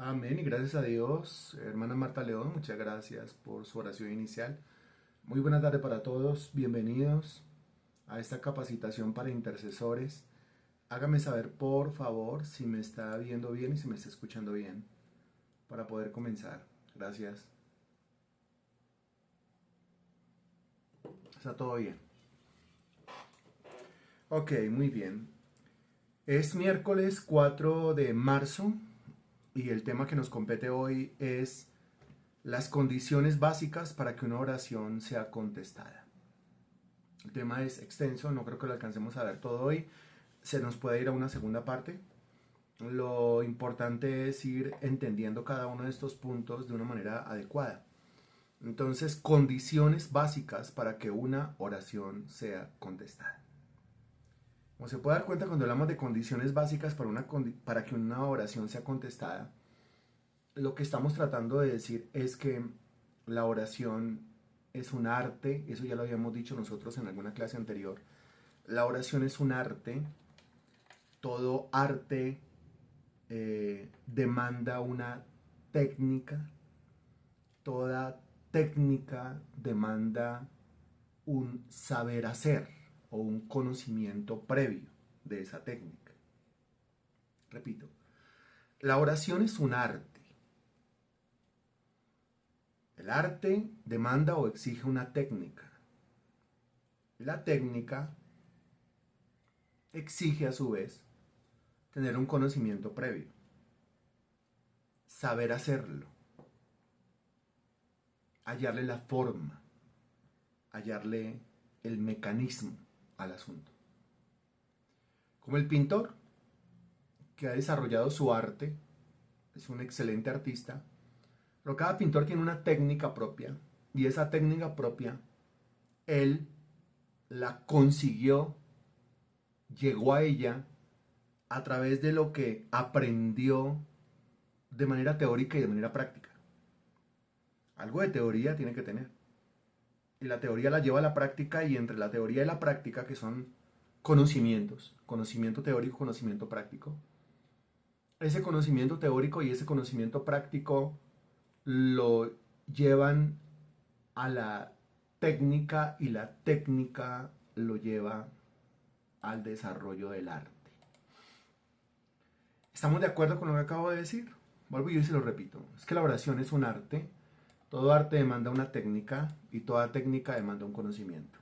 Amén y gracias a Dios, hermana Marta León, muchas gracias por su oración inicial. Muy buena tarde para todos, bienvenidos a esta capacitación para intercesores. Hágame saber por favor si me está viendo bien y si me está escuchando bien para poder comenzar. Gracias. Está todo bien. Ok, muy bien. Es miércoles 4 de marzo y el tema que nos compete hoy es las condiciones básicas para que una oración sea contestada. El tema es extenso, no creo que lo alcancemos a ver todo hoy. Se nos puede ir a una segunda parte. Lo importante es ir entendiendo cada uno de estos puntos de una manera adecuada. Entonces, condiciones básicas para que una oración sea contestada. Como se puede dar cuenta, cuando hablamos de condiciones básicas para que una oración sea contestada, lo que estamos tratando de decir es que la oración es un arte, eso ya lo habíamos dicho nosotros en alguna clase anterior. La oración es un arte, todo arte demanda una técnica, toda técnica demanda un saber hacer o un conocimiento previo de esa técnica. Repito, la oración es un arte. El arte demanda o exige una técnica. La técnica exige a su vez tener un conocimiento previo, saber hacerlo, hallarle la forma, hallarle el mecanismo al asunto. Como el pintor que ha desarrollado su arte, es un excelente artista, pero cada pintor tiene una técnica propia y esa técnica propia él la consiguió, llegó a ella a través de lo que aprendió de manera teórica y de manera práctica. Algo de teoría tiene que tener. Y la teoría la lleva a la práctica y entre la teoría y la práctica, que son conocimientos, conocimiento teórico, conocimiento práctico, ese conocimiento teórico y ese conocimiento práctico lo llevan a la técnica y la técnica lo lleva al desarrollo del arte. ¿Estamos de acuerdo con lo que acabo de decir? Vuelvo y se lo repito. Es que la oración es un arte. Todo arte demanda una técnica y toda técnica demanda un conocimiento.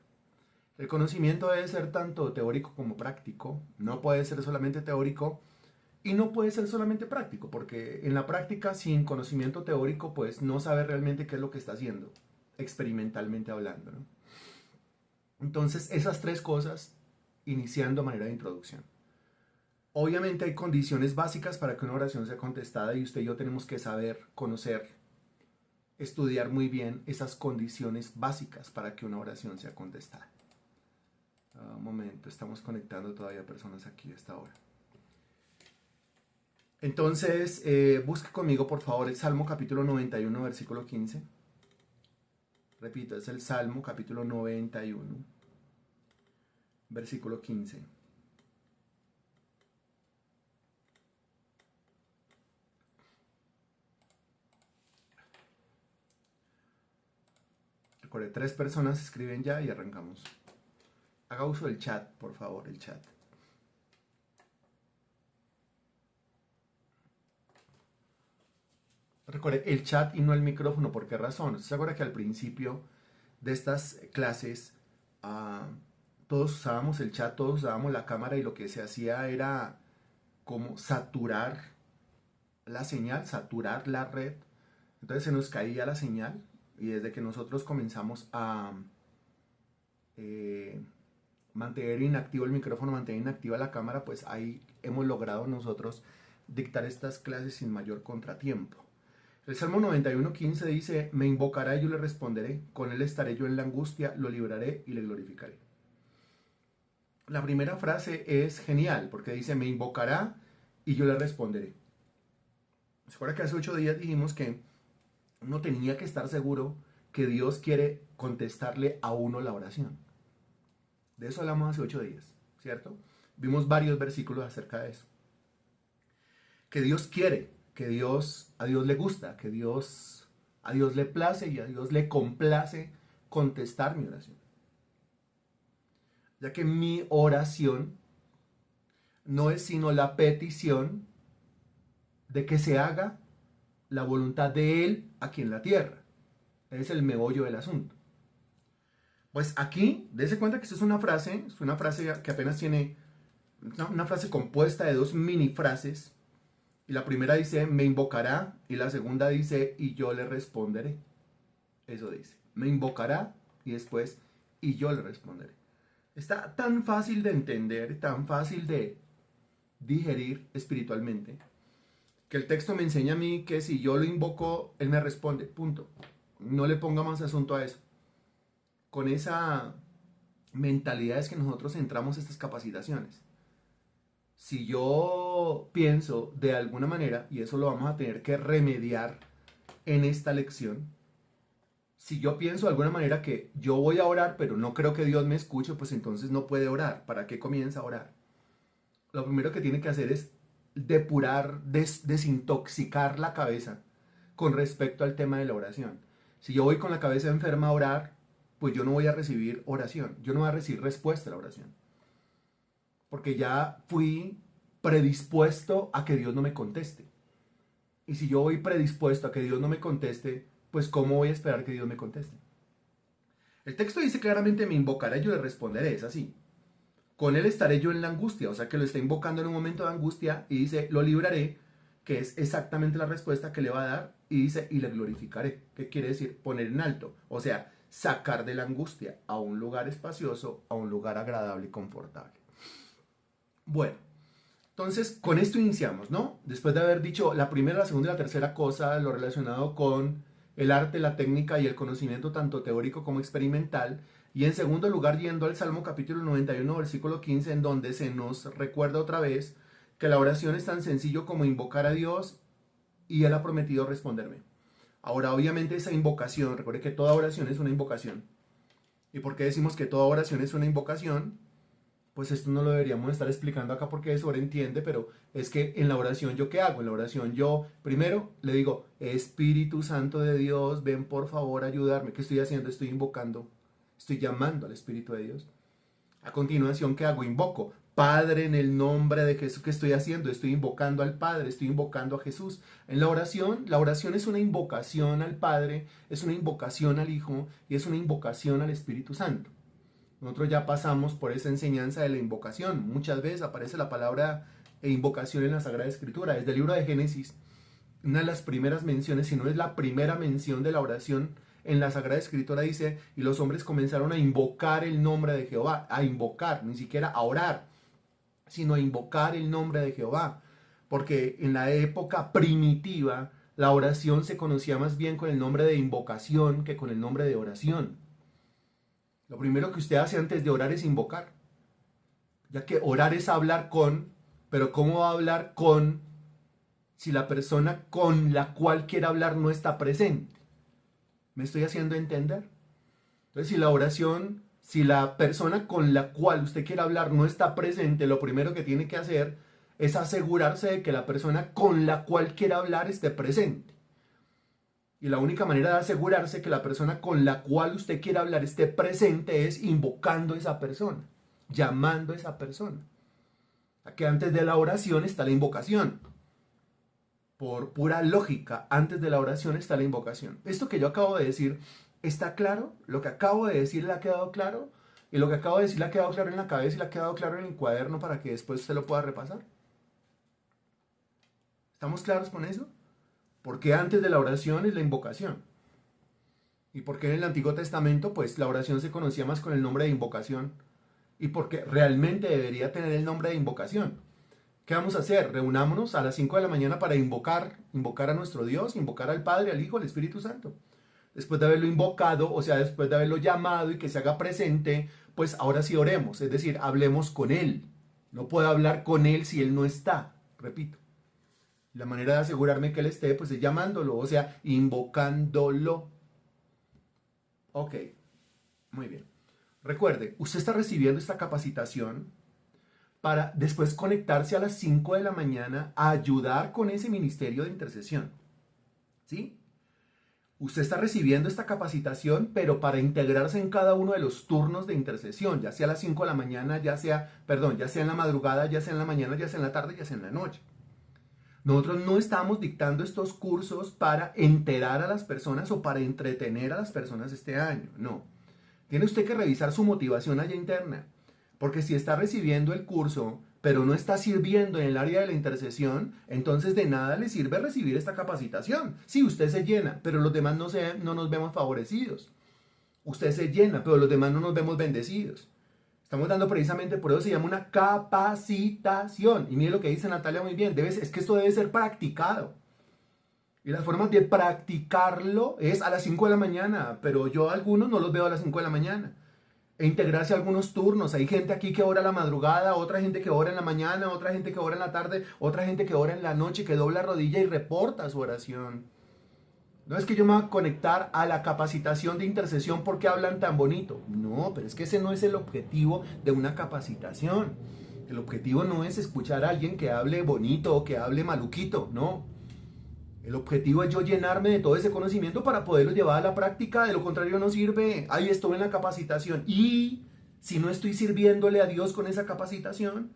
El conocimiento debe ser tanto teórico como práctico. No puede ser solamente teórico y no puede ser solamente práctico, porque en la práctica sin conocimiento teórico pues no sabe realmente qué es lo que está haciendo, experimentalmente hablando, ¿no? Entonces esas tres cosas iniciando a manera de introducción. Obviamente hay condiciones básicas para que una oración sea contestada y usted y yo tenemos que saber, conocer, estudiar muy bien esas condiciones básicas para que una oración sea contestada. Un momento, estamos conectando todavía personas aquí a esta hora. Entonces, busque conmigo por favor el Salmo capítulo 91, versículo 15. Repito, es el Salmo capítulo 91, versículo 15. Recuerde, 3 personas escriben ya y arrancamos. Haga uso del chat, por favor, el chat. Recuerde, el chat y no el micrófono. ¿Por qué razón? ¿Usted se acuerda que al principio de estas clases todos usábamos el chat, todos usábamos la cámara y lo que se hacía era como saturar la señal, saturar la red? Entonces se nos caía la señal y desde que nosotros comenzamos a mantener inactivo el micrófono, mantener inactiva la cámara, pues ahí hemos logrado nosotros dictar estas clases sin mayor contratiempo. El Salmo 91:15 dice: me invocará y yo le responderé, con él estaré yo en la angustia, lo libraré y le glorificaré. La primera frase es genial porque dice: me invocará y yo le responderé. ¿Se acuerda que hace 8 días dijimos que uno tenía que estar seguro que Dios quiere contestarle a uno la oración? De eso hablamos hace 8 días, ¿cierto? Vimos varios versículos acerca de eso. Que Dios quiere que a Dios le gusta, a Dios le place y a Dios le complace contestar mi oración. Ya que mi oración no es sino la petición de que se haga la voluntad de Él aquí en la tierra. Es el meollo del asunto. Pues aquí, dése cuenta que esto es una frase que apenas tiene una frase compuesta de dos mini frases. Y la primera dice, me invocará, y la segunda dice, y yo le responderé. Eso dice, me invocará, y después, y yo le responderé. Está tan fácil de entender, tan fácil de digerir espiritualmente, que el texto me enseña a mí que si yo lo invoco, Él me responde, punto. No le ponga más asunto a eso. Con esa mentalidad es que nosotros entramos a estas capacitaciones. Si yo pienso de alguna manera, y eso lo vamos a tener que remediar en esta lección, si yo pienso de alguna manera que yo voy a orar, pero no creo que Dios me escuche, pues entonces no puede orar. ¿Para qué comienza a orar? Lo primero que tiene que hacer es depurar, desintoxicar la cabeza con respecto al tema de la oración. Si yo voy con la cabeza enferma a orar, pues yo no voy a recibir oración, yo no voy a recibir respuesta a la oración. Porque ya fui predispuesto a que Dios no me conteste. Y si yo voy predispuesto a que Dios no me conteste, pues ¿cómo voy a esperar que Dios me conteste? El texto dice claramente, me invocará y yo le responderé, es así. Con Él estaré yo en la angustia, o sea que lo está invocando en un momento de angustia y dice, lo libraré, que es exactamente la respuesta que le va a dar, y dice, y le glorificaré. ¿Qué quiere decir? Poner en alto, o sea, sacar de la angustia a un lugar espacioso, a un lugar agradable y confortable. Bueno, entonces con esto iniciamos, ¿no? Después de haber dicho la primera, la segunda y la tercera cosa, lo relacionado con el arte, la técnica y el conocimiento tanto teórico como experimental. Y en segundo lugar, yendo al Salmo capítulo 91, versículo 15, en donde se nos recuerda otra vez que la oración es tan sencillo como invocar a Dios y Él ha prometido responderme. Ahora, obviamente esa invocación, recuerde que toda oración es una invocación. ¿Y por qué decimos que toda oración es una invocación? Pues esto no lo deberíamos estar explicando acá porque eso sobreentiende, pero es que en la oración yo ¿qué hago? En la oración yo primero le digo, Espíritu Santo de Dios, ven por favor a ayudarme. ¿Qué estoy haciendo? Estoy invocando, estoy llamando al Espíritu de Dios. A continuación, ¿qué hago? Invoco, Padre, en el nombre de Jesús. ¿Qué estoy haciendo? Estoy invocando al Padre, estoy invocando a Jesús. En la oración es una invocación al Padre, es una invocación al Hijo y es una invocación al Espíritu Santo. Nosotros ya pasamos por esa enseñanza de la invocación. Muchas veces aparece la palabra invocación en la Sagrada Escritura. Desde el libro de Génesis, una de las primeras menciones, si no es la primera mención de la oración en la Sagrada Escritura, dice, y los hombres comenzaron a invocar el nombre de Jehová, a invocar, ni siquiera a orar, sino a invocar el nombre de Jehová. Porque en la época primitiva, la oración se conocía más bien con el nombre de invocación que con el nombre de oración. Lo primero que usted hace antes de orar es invocar, ya que orar es hablar con, pero ¿cómo va a hablar con si la persona con la cual quiere hablar no está presente? ¿Me estoy haciendo entender? Entonces, si la oración, si la persona con la cual usted quiere hablar no está presente, lo primero que tiene que hacer es asegurarse de que la persona con la cual quiere hablar esté presente. Y la única manera de asegurarse que la persona con la cual usted quiere hablar esté presente es invocando a esa persona, llamando a esa persona. Aquí antes de la oración está la invocación. Por pura lógica, antes de la oración está la invocación. Esto que yo acabo de decir, ¿está claro? Lo que acabo de decir le ha quedado claro. Y lo que acabo de decir le ha quedado claro en la cabeza y le ha quedado claro en el cuaderno para que después usted lo pueda repasar. ¿Estamos claros con eso? Porque antes de la oración es la invocación. ¿Y por qué en el Antiguo Testamento pues la oración se conocía más con el nombre de invocación? Y porque realmente debería tener el nombre de invocación. ¿Qué vamos a hacer? Reunámonos a las 5 de la mañana para invocar a nuestro Dios, invocar al Padre, al Hijo, al Espíritu Santo. Después de haberlo invocado, o sea, después de haberlo llamado y que se haga presente, pues ahora sí oremos, es decir, hablemos con Él. No puedo hablar con Él si Él no está, repito. La manera de asegurarme que Él esté, pues es llamándolo, o sea, invocándolo. Ok, muy bien. Recuerde, usted está recibiendo esta capacitación para después conectarse a las 5 de la mañana a ayudar con ese ministerio de intercesión. ¿Sí? Usted está recibiendo esta capacitación, pero para integrarse en cada uno de los turnos de intercesión, ya sea a las 5 de la mañana, ya sea en la madrugada, ya sea en la mañana, ya sea en la tarde, ya sea en la noche. Nosotros no estamos dictando estos cursos para enterar a las personas o para entretener a las personas este año, no. Tiene usted que revisar su motivación allá interna, porque si está recibiendo el curso, pero no está sirviendo en el área de la intercesión, entonces de nada le sirve recibir esta capacitación. Sí, usted se llena, pero los demás no nos vemos favorecidos. Usted se llena, pero los demás no nos vemos bendecidos. Estamos dando precisamente, por eso se llama una capacitación. Y mire lo que dice Natalia muy bien, es que esto debe ser practicado. Y las formas de practicarlo es a las 5 de la mañana, pero yo a algunos no los veo a las 5 de la mañana. E integrarse a algunos turnos. Hay gente aquí que ora a la madrugada, otra gente que ora en la mañana, otra gente que ora en la tarde, otra gente que ora en la noche, que dobla rodilla y reporta su oración. No es que yo me voy a conectar a la capacitación de intercesión porque hablan tan bonito. No, pero es que ese no es el objetivo de una capacitación. El objetivo no es escuchar a alguien que hable bonito o que hable maluquito, no. El objetivo es yo llenarme de todo ese conocimiento para poderlo llevar a la práctica, de lo contrario no sirve. Ahí estoy en la capacitación. Y si no estoy sirviéndole a Dios con esa capacitación,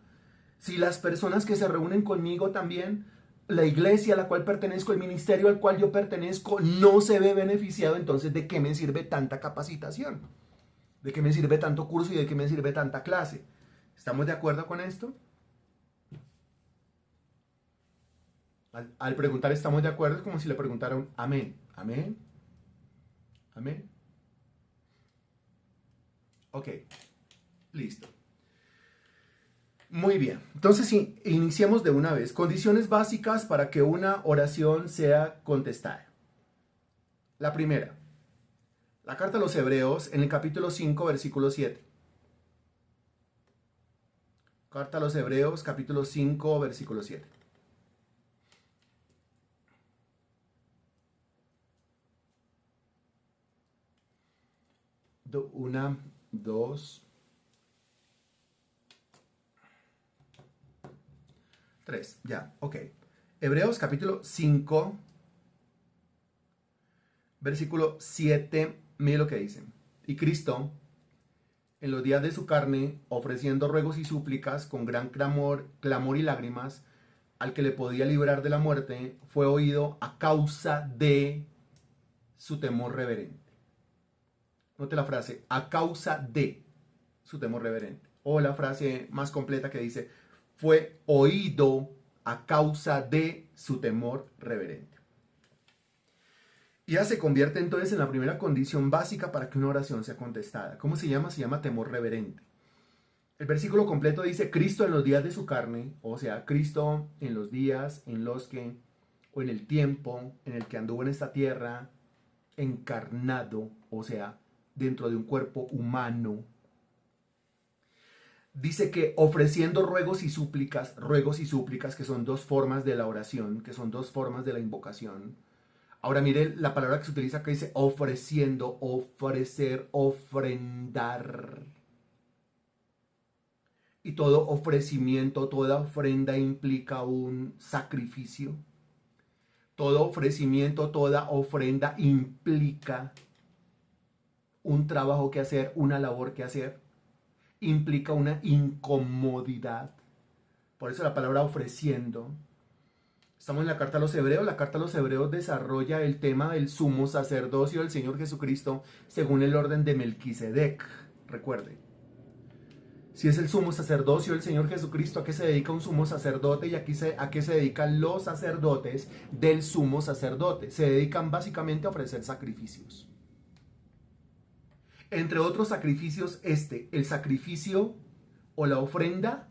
si las personas que se reúnen conmigo también, la iglesia a la cual pertenezco, el ministerio al cual yo pertenezco, no se ve beneficiado, entonces ¿de qué me sirve tanta capacitación? ¿De qué me sirve tanto curso y de qué me sirve tanta clase? ¿Estamos de acuerdo con esto? Al preguntar estamos de acuerdo es como si le preguntaran amén, amén, amén. Ok, listo. Muy bien, entonces sí, iniciemos de una vez. Condiciones básicas para que una oración sea contestada. La primera, la carta a los Hebreos en el capítulo 5, versículo 7. Carta a los Hebreos, capítulo 5, versículo 7. Una, dos, tres, ya, ok. Hebreos capítulo 5, versículo 7, mire lo que dicen. Y Cristo, en los días de su carne, ofreciendo ruegos y súplicas con gran clamor y lágrimas, al que le podía librar de la muerte, fue oído a causa de su temor reverente. Note la frase, a causa de su temor reverente. O la frase más completa que dice, fue oído a causa de su temor reverente. Y ya se convierte entonces en la primera condición básica para que una oración sea contestada. ¿Cómo se llama? Se llama temor reverente. El versículo completo dice, Cristo en los días de su carne, o sea, Cristo en los días en los que, o en el tiempo en el que anduvo en esta tierra, encarnado, o sea, dentro de un cuerpo humano. Dice que ofreciendo ruegos y súplicas, que son dos formas de la oración, que son dos formas de la invocación. Ahora mire la palabra que se utiliza acá, dice ofreciendo, ofrecer, ofrendar. Y todo ofrecimiento, toda ofrenda implica un sacrificio. Todo ofrecimiento, toda ofrenda implica un trabajo que hacer, una labor que hacer. Implica una incomodidad. Por eso la palabra ofreciendo. Estamos en la carta a los Hebreos. La carta a los Hebreos desarrolla el tema del sumo sacerdocio del Señor Jesucristo según el orden de Melquisedec. Recuerde. Si es el sumo sacerdocio del Señor Jesucristo, ¿a qué se dedica un sumo sacerdote? Y aquí a qué se dedican los sacerdotes del sumo sacerdote. Se dedican básicamente a ofrecer sacrificios. Entre otros sacrificios, el sacrificio o la ofrenda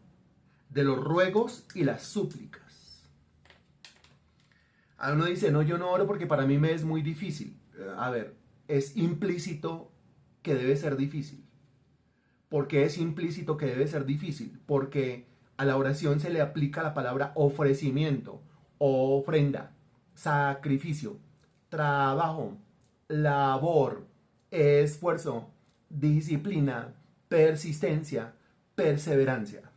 de los ruegos y las súplicas. A uno dice, no, yo no oro porque para mí me es muy difícil. A ver, es implícito que debe ser difícil. ¿Por qué es implícito que debe ser difícil? Porque a la oración se le aplica la palabra ofrecimiento, ofrenda, sacrificio, trabajo, labor, esfuerzo, disciplina, persistencia, perseverancia.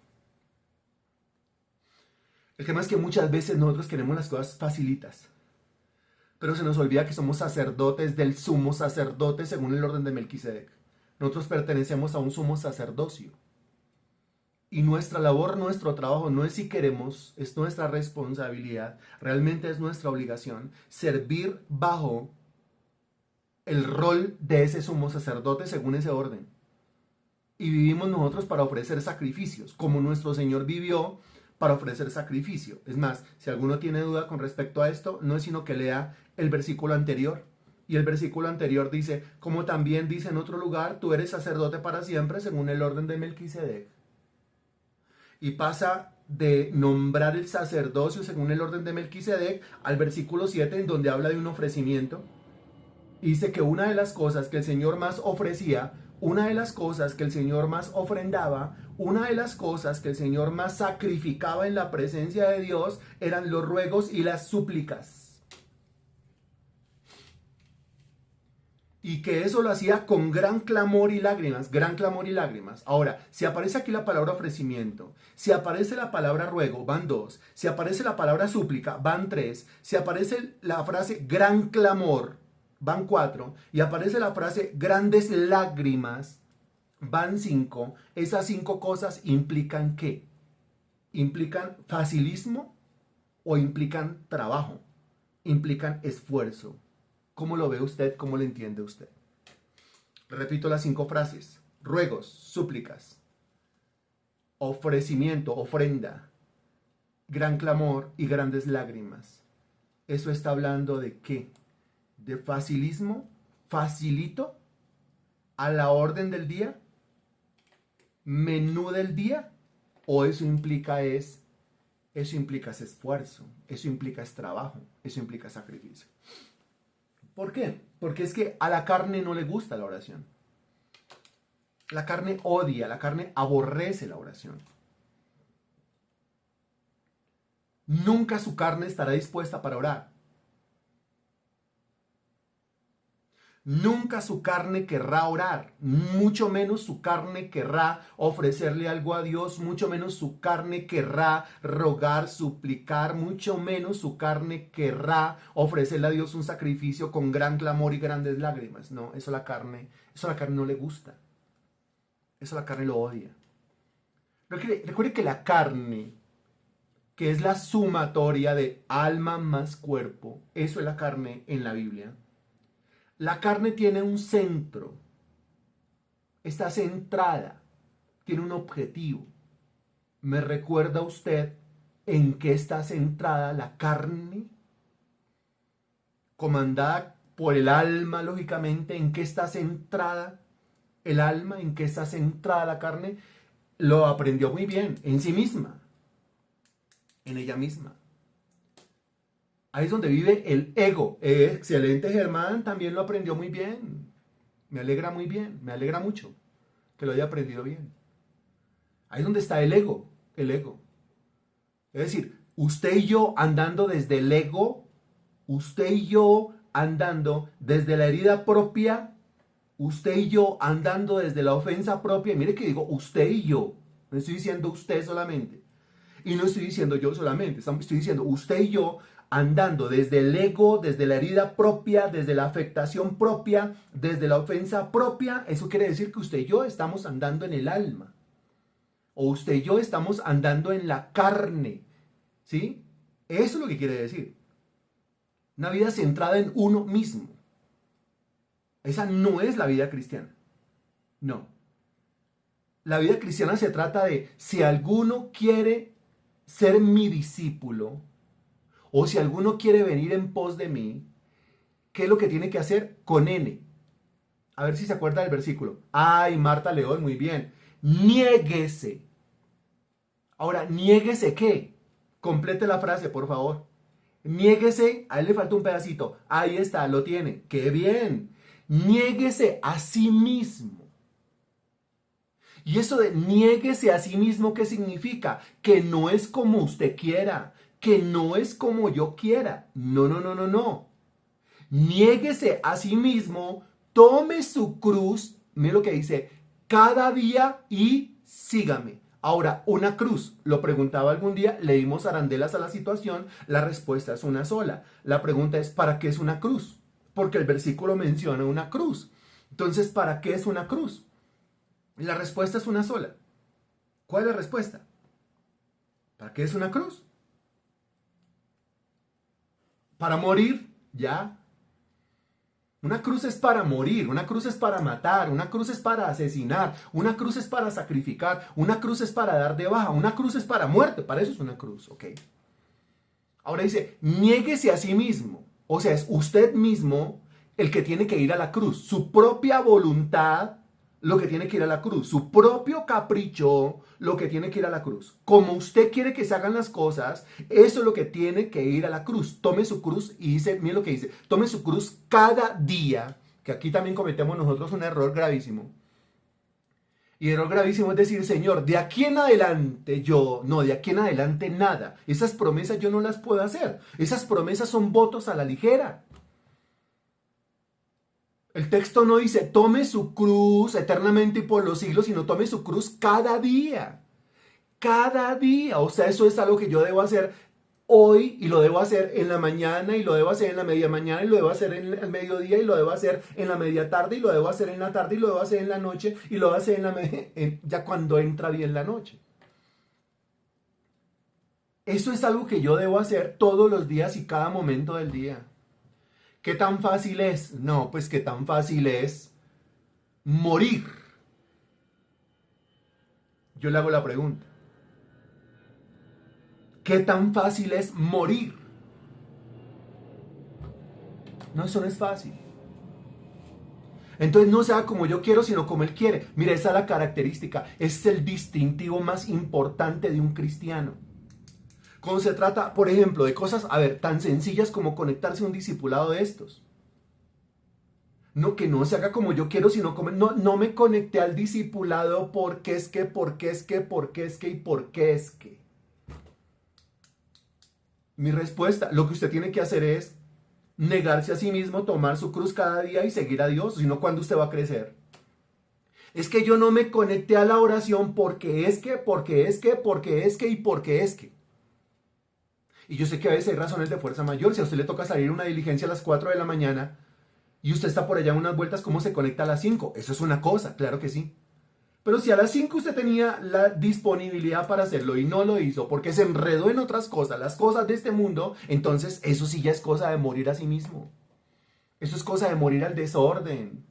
El tema es que muchas veces nosotros queremos las cosas facilitas, pero se nos olvida que somos sacerdotes del sumo sacerdote según el orden de Melquisedec. Nosotros pertenecemos a un sumo sacerdocio. Y nuestra labor, nuestro trabajo no es si queremos, es nuestra responsabilidad, realmente es nuestra obligación servir bajo el rol de ese sumo sacerdote según ese orden. Y vivimos nosotros para ofrecer sacrificios, como nuestro Señor vivió para ofrecer sacrificio. Es más, si alguno tiene duda con respecto a esto, no es sino que lea el versículo anterior. Y el versículo anterior dice, como también dice en otro lugar, tú eres sacerdote para siempre según el orden de Melquisedec. Y pasa de nombrar el sacerdocio según el orden de Melquisedec al versículo 7, en donde habla de un ofrecimiento. Y dice que una de las cosas que el Señor más ofrecía, una de las cosas que el Señor más ofrendaba, una de las cosas que el Señor más sacrificaba en la presencia de Dios eran los ruegos y las súplicas. Y que eso lo hacía con gran clamor y lágrimas, gran clamor y lágrimas. Ahora, si aparece aquí la palabra ofrecimiento, si aparece la palabra ruego, van 2. Si aparece la palabra súplica, van 3. Si aparece la frase gran clamor, van 4. Y aparece la frase grandes lágrimas, van 5. Esas 5 cosas implican ¿qué? ¿Implican facilismo o implican trabajo? Implican esfuerzo. ¿Cómo lo ve usted? ¿Cómo lo entiende usted? Repito las 5 frases. Ruegos, súplicas, ofrecimiento, ofrenda, gran clamor y grandes lágrimas. ¿Eso está hablando de qué? ¿De facilismo? ¿Facilito? ¿A la orden del día? ¿Menú del día? ¿O eso implica esfuerzo? ¿Eso implica trabajo? ¿Eso implica sacrificio? ¿Por qué? Porque es que a la carne no le gusta la oración. La carne odia, la carne aborrece la oración. Nunca su carne estará dispuesta para orar. Nunca su carne querrá orar, mucho menos su carne querrá ofrecerle algo a Dios, mucho menos su carne querrá rogar, suplicar, mucho menos su carne querrá ofrecerle a Dios un sacrificio con gran clamor y grandes lágrimas. No, eso a la carne no le gusta. Eso la carne lo odia. Recuerde que la carne, que es la sumatoria de alma más cuerpo, eso es la carne en la Biblia. La carne tiene un centro, está centrada, tiene un objetivo. ¿Me recuerda usted en qué está centrada la carne? Comandada por el alma, lógicamente, ¿en qué está centrada el alma? ¿En qué está centrada la carne? Lo aprendió muy bien, en sí misma, en ella misma. Ahí es donde vive el ego. Excelente, Germán, también lo aprendió muy bien. Me alegra muy bien, me alegra mucho que lo haya aprendido bien. Ahí es donde está el ego, el ego. Es decir, usted y yo andando desde el ego, usted y yo andando desde la herida propia, usted y yo andando desde la ofensa propia. Mire que digo usted y yo, no estoy diciendo usted solamente. Y no estoy diciendo yo solamente, estoy diciendo usted y yo andando desde el ego, desde la herida propia, desde la afectación propia, desde la ofensa propia. Eso quiere decir que usted y yo estamos andando en el alma. O usted y yo estamos andando en la carne. ¿Sí? Eso es lo que quiere decir. Una vida centrada en uno mismo. Esa no es la vida cristiana. No. La vida cristiana se trata de si alguno quiere ser mi discípulo, o si alguno quiere venir en pos de mí, ¿qué es lo que tiene que hacer? Con N. A ver si se acuerda del versículo. Ay, Marta León, muy bien. Niéguese. Ahora, ¿niéguese qué? Complete la frase, por favor. Niéguese, a él le falta un pedacito. Ahí está, lo tiene. ¡Qué bien! Niéguese a sí mismo. Y eso de niéguese a sí mismo, ¿qué significa? Que no es como usted quiera, que no es como yo quiera. No, no, no, no, no. Niéguese a sí mismo, tome su cruz, mire lo que dice, cada día y sígame. Ahora, una cruz, lo preguntaba algún día, le dimos arandelas a la situación, la respuesta es una sola. La pregunta es, ¿para qué es una cruz? Porque el versículo menciona una cruz. Entonces, ¿para qué es una cruz? La respuesta es una sola. ¿Cuál es la respuesta? ¿Para qué es una cruz? Para morir, ya. Una cruz es para morir, una cruz es para matar, una cruz es para asesinar, una cruz es para sacrificar, una cruz es para dar de baja, una cruz es para muerte, para eso es una cruz, ¿ok? Ahora dice, niéguese a sí mismo, o sea, es usted mismo el que tiene que ir a la cruz, su propia voluntad lo que tiene que ir a la cruz, su propio capricho lo que tiene que ir a la cruz. Como usted quiere que se hagan las cosas, eso es lo que tiene que ir a la cruz. Tome su cruz y dice, mire lo que dice, tome su cruz cada día, que aquí también cometemos nosotros un error gravísimo. Y error gravísimo es decir, Señor, de aquí en adelante de aquí en adelante nada. Esas promesas yo no las puedo hacer. Esas promesas son votos a la ligera. El texto no dice, tome su cruz eternamente y por los siglos, sino tome su cruz cada día. Cada día. O sea, eso es algo que yo debo hacer hoy y lo debo hacer en la mañana y lo debo hacer en la media mañana y lo debo hacer en el mediodía y lo debo hacer en la media tarde y lo debo hacer en la tarde y lo debo hacer en la noche y lo debo hacer ya cuando entra bien la noche. Eso es algo que yo debo hacer todos los días y cada momento del día. ¿Qué tan fácil es? No, pues qué tan fácil es morir. Yo le hago la pregunta. ¿Qué tan fácil es morir? No, eso no es fácil. Entonces no sea como yo quiero, sino como Él quiere. Mira, esa es la característica. Es el distintivo más importante de un cristiano. Cuando se trata, por ejemplo, de cosas, tan sencillas como conectarse a un discipulado de estos. No, que no se haga como yo quiero, sino como... No me conecté al discipulado porque es que. Mi respuesta, lo que usted tiene que hacer es negarse a sí mismo, tomar su cruz cada día y seguir a Dios, si no, ¿cuándo usted va a crecer? Es que yo no me conecté a la oración porque es que. Y yo sé que a veces hay razones de fuerza mayor. Si a usted le toca salir a una diligencia a las 4 de la mañana y usted está por allá en unas vueltas, ¿cómo se conecta a las 5? Eso es una cosa, claro que sí. Pero si a las 5 usted tenía la disponibilidad para hacerlo y no lo hizo porque se enredó en otras cosas, las cosas de este mundo, entonces eso sí ya es cosa de morir a sí mismo. Eso es cosa de morir al desorden.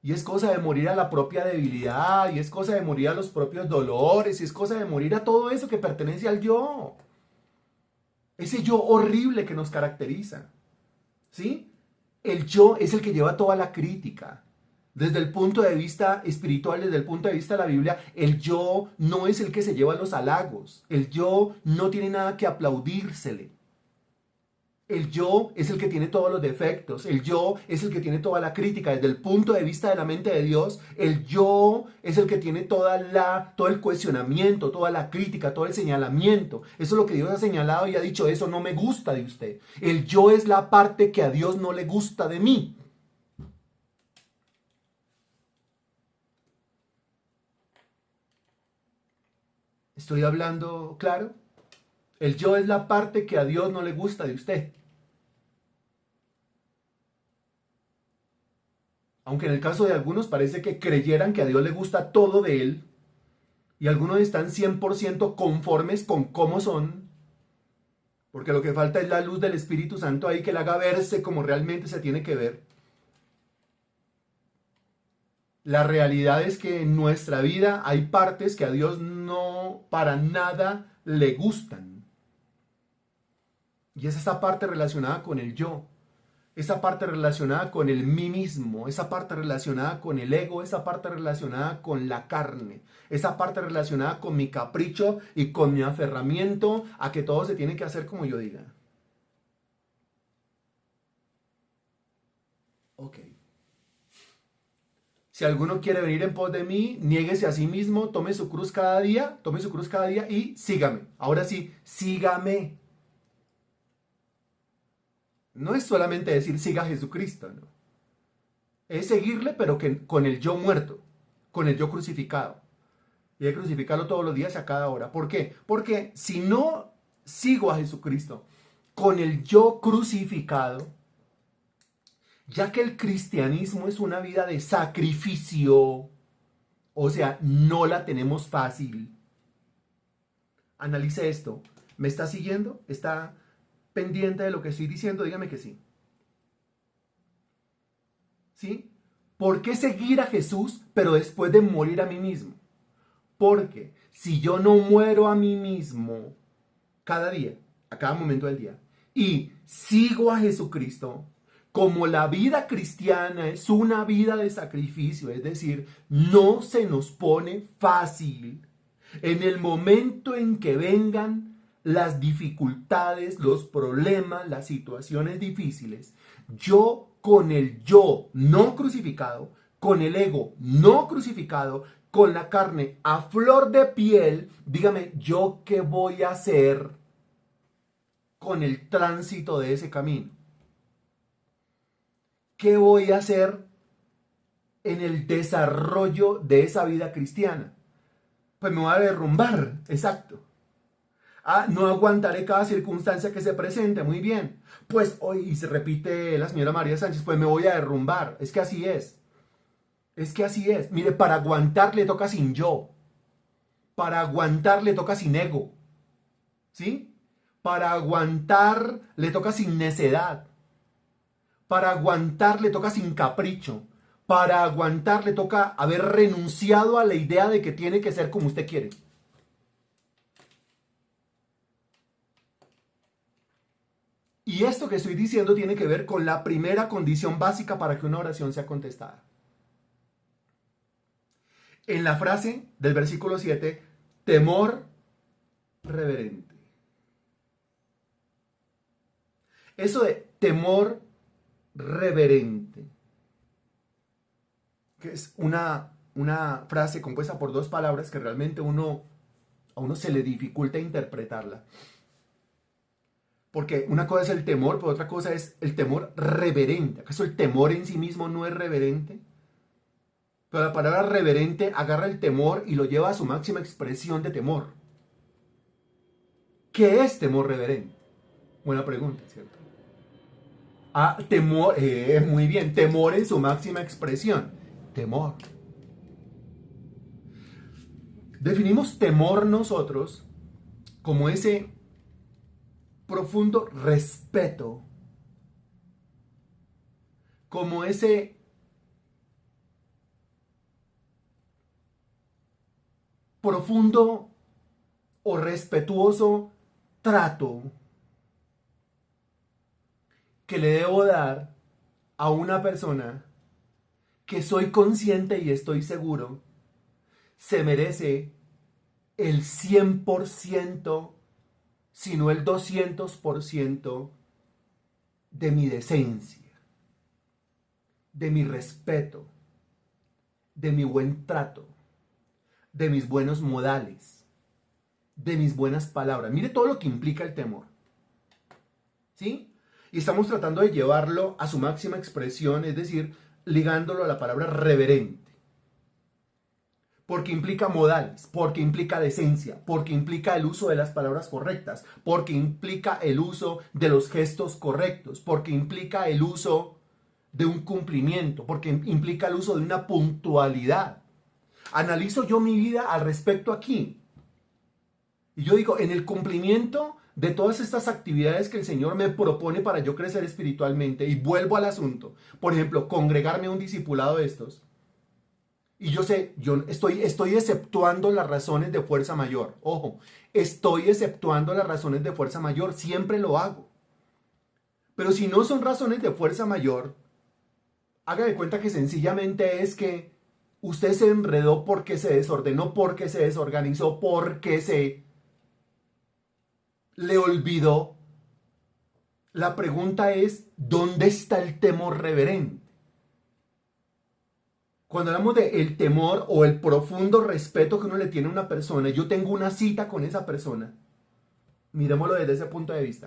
Y es cosa de morir a la propia debilidad. Y es cosa de morir a los propios dolores. Y es cosa de morir a todo eso que pertenece al yo. Ese yo horrible que nos caracteriza. ¿Sí? El yo es el que lleva toda la crítica. Desde el punto de vista espiritual, desde el punto de vista de la Biblia, el yo no es el que se lleva los halagos. El yo no tiene nada que aplaudírsele. El yo es el que tiene todos los defectos. El yo es el que tiene toda la crítica. Desde el punto de vista de la mente de Dios, el yo es el que tiene todo el cuestionamiento, toda la crítica, todo el señalamiento. Eso es lo que Dios ha señalado y ha dicho, eso no me gusta de usted. El yo es la parte que a Dios no le gusta de mí. ¿Estoy hablando claro? El yo es la parte que a Dios no le gusta de usted. Aunque en el caso de algunos parece que creyeran que a Dios le gusta todo de él, y algunos están 100% conformes con cómo son, porque lo que falta es la luz del Espíritu Santo ahí que le haga verse como realmente se tiene que ver. La realidad es que en nuestra vida hay partes que a Dios no para nada le gustan. Y es esa parte relacionada con el yo. Esa parte relacionada con el mí mismo, esa parte relacionada con el ego, esa parte relacionada con la carne, esa parte relacionada con mi capricho y con mi aferramiento a que todo se tiene que hacer como yo diga. Ok. Si alguno quiere venir en pos de mí, niéguese a sí mismo, tome su cruz cada día y sígame. Ahora sí, sígame. No es solamente decir siga a Jesucristo, no. Es seguirle, pero con el yo muerto, con el yo crucificado. Y hay que crucificarlo todos los días y a cada hora. ¿Por qué? Porque si no sigo a Jesucristo con el yo crucificado, ya que el cristianismo es una vida de sacrificio, o sea, no la tenemos fácil. Analice esto. ¿Me está siguiendo? ¿Está pendiente de lo que estoy diciendo? Dígame que sí. ¿Sí? ¿Por qué seguir a Jesús, pero después de morir a mí mismo? Porque si yo no muero a mí mismo cada día, a cada momento del día, y sigo a Jesucristo, como la vida cristiana es una vida de sacrificio, es decir, no se nos pone fácil. En el momento en que vengan las dificultades, los problemas, las situaciones difíciles, yo con el yo no crucificado, con el ego no crucificado, con la carne a flor de piel, dígame, ¿yo qué voy a hacer con el tránsito de ese camino? ¿Qué voy a hacer en el desarrollo de esa vida cristiana? Pues me voy a derrumbar, exacto. No aguantaré cada circunstancia que se presente, muy bien. Pues hoy, y se repite la señora María Sánchez, pues me voy a derrumbar. Es que así es. Es que así es. Mire, para aguantar le toca sin yo. Para aguantar le toca sin ego. ¿Sí? Para aguantar le toca sin necedad. Para aguantar le toca sin capricho. Para aguantar le toca haber renunciado a la idea de que tiene que ser como usted quiere. Y esto que estoy diciendo tiene que ver con la primera condición básica para que una oración sea contestada. En la frase del versículo 7, temor reverente. Eso de temor reverente, que es una frase compuesta por dos palabras que realmente a uno se le dificulta interpretarla. Porque una cosa es el temor, pero otra cosa es el temor reverente. ¿Acaso el temor en sí mismo no es reverente? Pero la palabra reverente agarra el temor y lo lleva a su máxima expresión de temor. ¿Qué es temor reverente? Buena pregunta, ¿cierto? Temor, muy bien, temor en su máxima expresión. Temor. Definimos temor nosotros como ese profundo respeto, como ese profundo o respetuoso trato que le debo dar a una persona que soy consciente y estoy seguro se merece el 100%, sino el 200% de mi decencia, de mi respeto, de mi buen trato, de mis buenos modales, de mis buenas palabras. Mire todo lo que implica el temor. ¿Sí? Y estamos tratando de llevarlo a su máxima expresión, es decir, ligándolo a la palabra reverente. Porque implica modales, porque implica decencia, porque implica el uso de las palabras correctas, porque implica el uso de los gestos correctos, porque implica el uso de un cumplimiento, porque implica el uso de una puntualidad. Analizo yo mi vida al respecto aquí. Y yo digo, en el cumplimiento de todas estas actividades que el Señor me propone para yo crecer espiritualmente, y vuelvo al asunto, por ejemplo, congregarme a un discipulado de estos, y yo sé, yo estoy exceptuando las razones de fuerza mayor. Ojo, estoy exceptuando las razones de fuerza mayor, siempre lo hago. Pero si no son razones de fuerza mayor, haga de cuenta que sencillamente es que usted se enredó porque se desordenó, porque se desorganizó, porque se le olvidó. La pregunta es, ¿dónde está el temor reverente? Cuando hablamos del temor o el profundo respeto que uno le tiene a una persona, yo tengo una cita con esa persona, miremoslo desde ese punto de vista,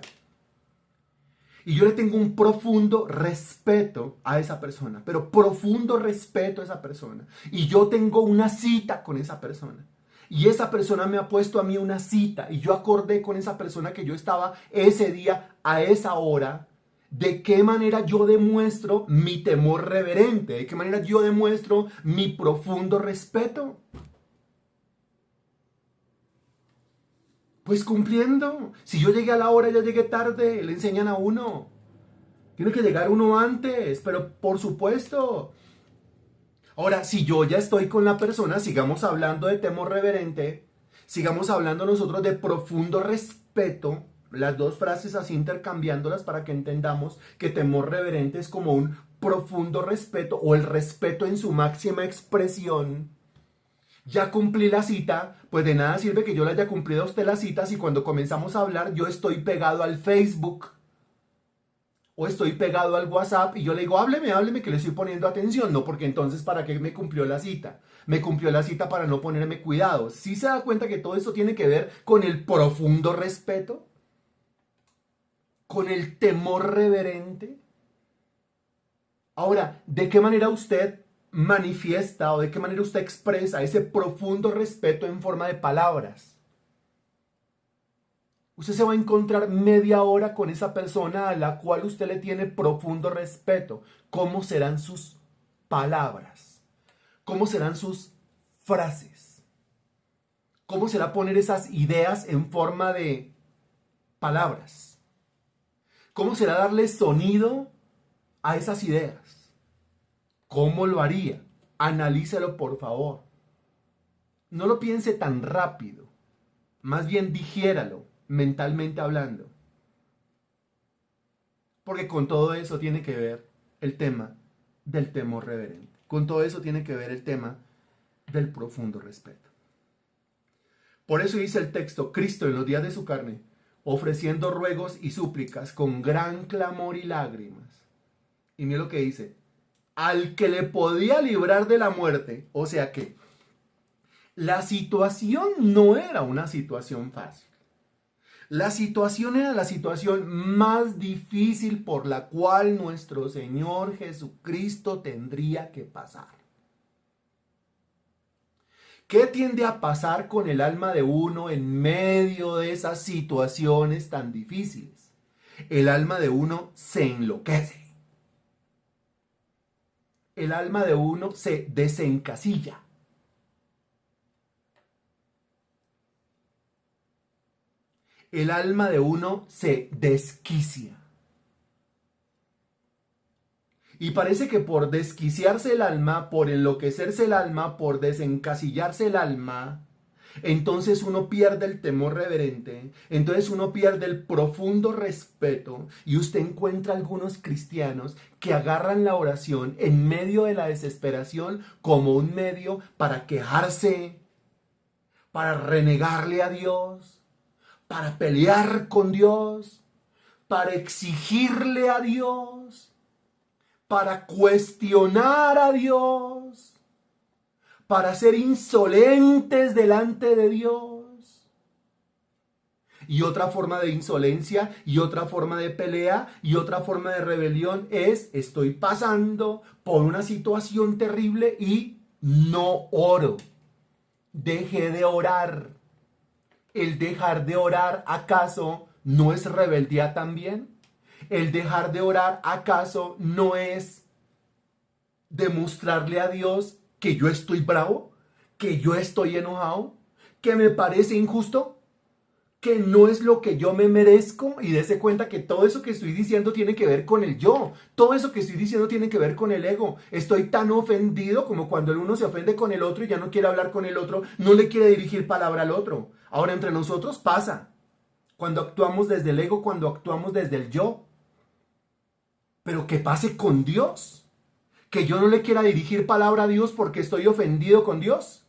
y yo le tengo un profundo respeto a esa persona, pero profundo respeto a esa persona, y yo tengo una cita con esa persona, y esa persona me ha puesto a mí una cita y yo acordé con esa persona que yo estaba ese día a esa hora, ¿de qué manera yo demuestro mi temor reverente? ¿De qué manera yo demuestro mi profundo respeto? Pues cumpliendo. Si yo llegué a la hora, ya llegué tarde, le enseñan a uno. Tiene que llegar uno antes, pero por supuesto. Ahora, si yo ya estoy con la persona, sigamos hablando de temor reverente, sigamos hablando nosotros de profundo respeto, las dos frases así intercambiándolas para que entendamos que temor reverente es como un profundo respeto o el respeto en su máxima expresión. Ya cumplí la cita, pues de nada sirve que yo le haya cumplido a usted la cita si cuando comenzamos a hablar yo estoy pegado al Facebook o estoy pegado al WhatsApp y yo le digo, hábleme, que le estoy poniendo atención. No, porque entonces, ¿para qué me cumplió la cita? Me cumplió la cita para no ponerme cuidado. ¿Sí se da cuenta que todo esto tiene que ver con el profundo respeto? ¿Con el temor reverente? Ahora, ¿de qué manera usted manifiesta o de qué manera usted expresa ese profundo respeto en forma de palabras? Usted se va a encontrar media hora con esa persona a la cual usted le tiene profundo respeto. ¿Cómo serán sus palabras? ¿Cómo serán sus frases? ¿Cómo será poner esas ideas en forma de palabras? ¿Cómo será darle sonido a esas ideas? ¿Cómo lo haría? Analícelo, por favor. No lo piense tan rápido. Más bien digiéralo, mentalmente hablando. Porque con todo eso tiene que ver el tema del temor reverente. Con todo eso tiene que ver el tema del profundo respeto. Por eso dice el texto, Cristo en los días de su carne, ofreciendo ruegos y súplicas con gran clamor y lágrimas. Y mira lo que dice, al que le podía librar de la muerte. O sea que la situación no era una situación fácil. La situación era la situación más difícil por la cual nuestro Señor Jesucristo tendría que pasar. ¿Qué tiende a pasar con el alma de uno en medio de esas situaciones tan difíciles? El alma de uno se enloquece. El alma de uno se desencasilla. El alma de uno se desquicia. Y parece que por desquiciarse el alma, por enloquecerse el alma, por desencasillarse el alma, entonces uno pierde el temor reverente, entonces uno pierde el profundo respeto y usted encuentra algunos cristianos que agarran la oración en medio de la desesperación como un medio para quejarse, para renegarle a Dios, para pelear con Dios, para exigirle a Dios, para cuestionar a Dios, para ser insolentes delante de Dios. Y otra forma de insolencia, y otra forma de pelea, y otra forma de rebelión es, estoy pasando por una situación terrible y no oro. Dejé de orar. ¿El dejar de orar acaso no es rebeldía también? ¿El dejar de orar acaso no es demostrarle a Dios que yo estoy bravo, que yo estoy enojado, que me parece injusto, que no es lo que yo me merezco? Y dése cuenta que todo eso que estoy diciendo tiene que ver con el yo, todo eso que estoy diciendo tiene que ver con el ego. Estoy tan ofendido como cuando el uno se ofende con el otro y ya no quiere hablar con el otro, no le quiere dirigir palabra al otro. Ahora entre nosotros pasa, cuando actuamos desde el ego, cuando actuamos desde el yo. Pero que pase con Dios, que yo no le quiera dirigir palabra a Dios porque estoy ofendido con Dios,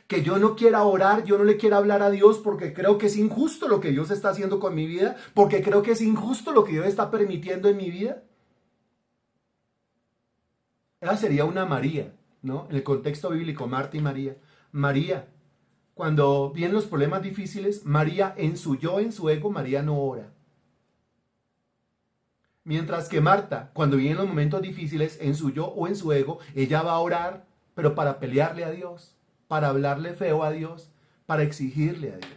que yo no quiera orar, yo no le quiera hablar a Dios porque creo que es injusto lo que Dios está haciendo con mi vida, porque creo que es injusto lo que Dios está permitiendo en mi vida. Esa sería una María, ¿no? En el contexto bíblico, Marta y María. María, cuando vienen los problemas difíciles, María en su yo, en su ego, María no ora. Mientras que Marta, cuando vienen los momentos difíciles, en su yo o en su ego, ella va a orar, pero para pelearle a Dios. para hablarle feo a Dios, para exigirle a Dios.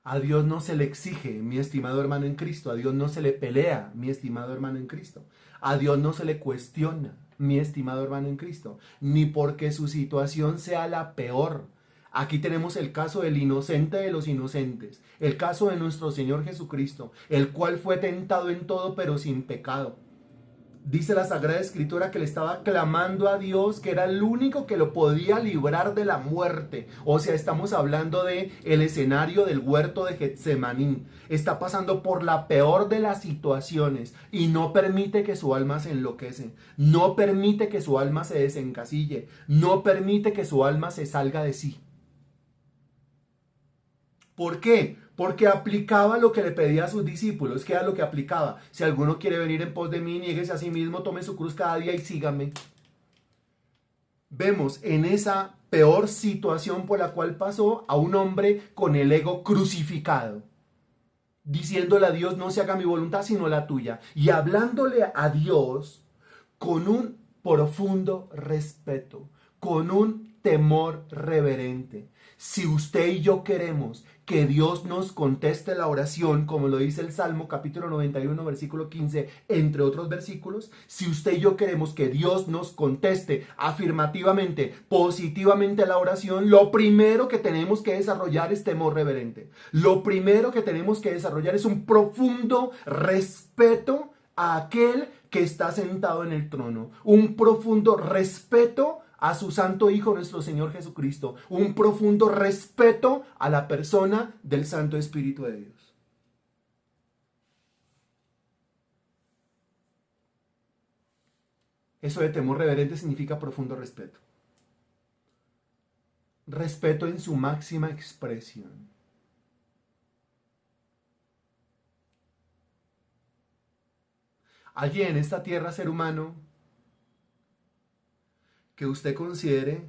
A Dios no se le exige, mi estimado hermano en Cristo. A Dios no se le pelea, mi estimado hermano en Cristo. A Dios no se le cuestiona, mi estimado hermano en Cristo. Ni porque su situación sea la peor. Aquí tenemos el caso del inocente de los inocentes. El caso de nuestro Señor Jesucristo, el cual fue tentado en todo pero sin pecado. Dice la Sagrada Escritura que le estaba clamando a Dios, que era el único que lo podía librar de la muerte. O sea, estamos hablando de el escenario del huerto de Getsemaní. Está pasando por la peor de las situaciones y no permite que su alma se enloquece. No permite que su alma se desencasille. No permite que su alma se salga de sí. ¿Por qué? Porque aplicaba lo que le pedía a sus discípulos. ¿Qué era lo que aplicaba? Si alguno quiere venir en pos de mí, niéguese a sí mismo, tome su cruz cada día y sígame. Vemos en esa peor situación por la cual pasó a un hombre con el ego crucificado, diciéndole a Dios, no se haga mi voluntad sino la tuya, y hablándole a Dios con un profundo respeto, con un temor reverente. Si usted y yo queremos que Dios nos conteste la oración, como lo dice el Salmo capítulo 91, versículo 15, entre otros versículos, si usted y yo queremos que Dios nos conteste afirmativamente, positivamente la oración, lo primero que tenemos que desarrollar es temor reverente. Lo primero que tenemos que desarrollar es un profundo respeto a aquel que está sentado en el trono, un profundo respeto a su santo Hijo, nuestro Señor Jesucristo, un profundo respeto a la persona del Santo Espíritu de Dios. Eso de temor reverente significa profundo respeto. Respeto en su máxima expresión. Alguien en esta tierra, ser humano, que usted considere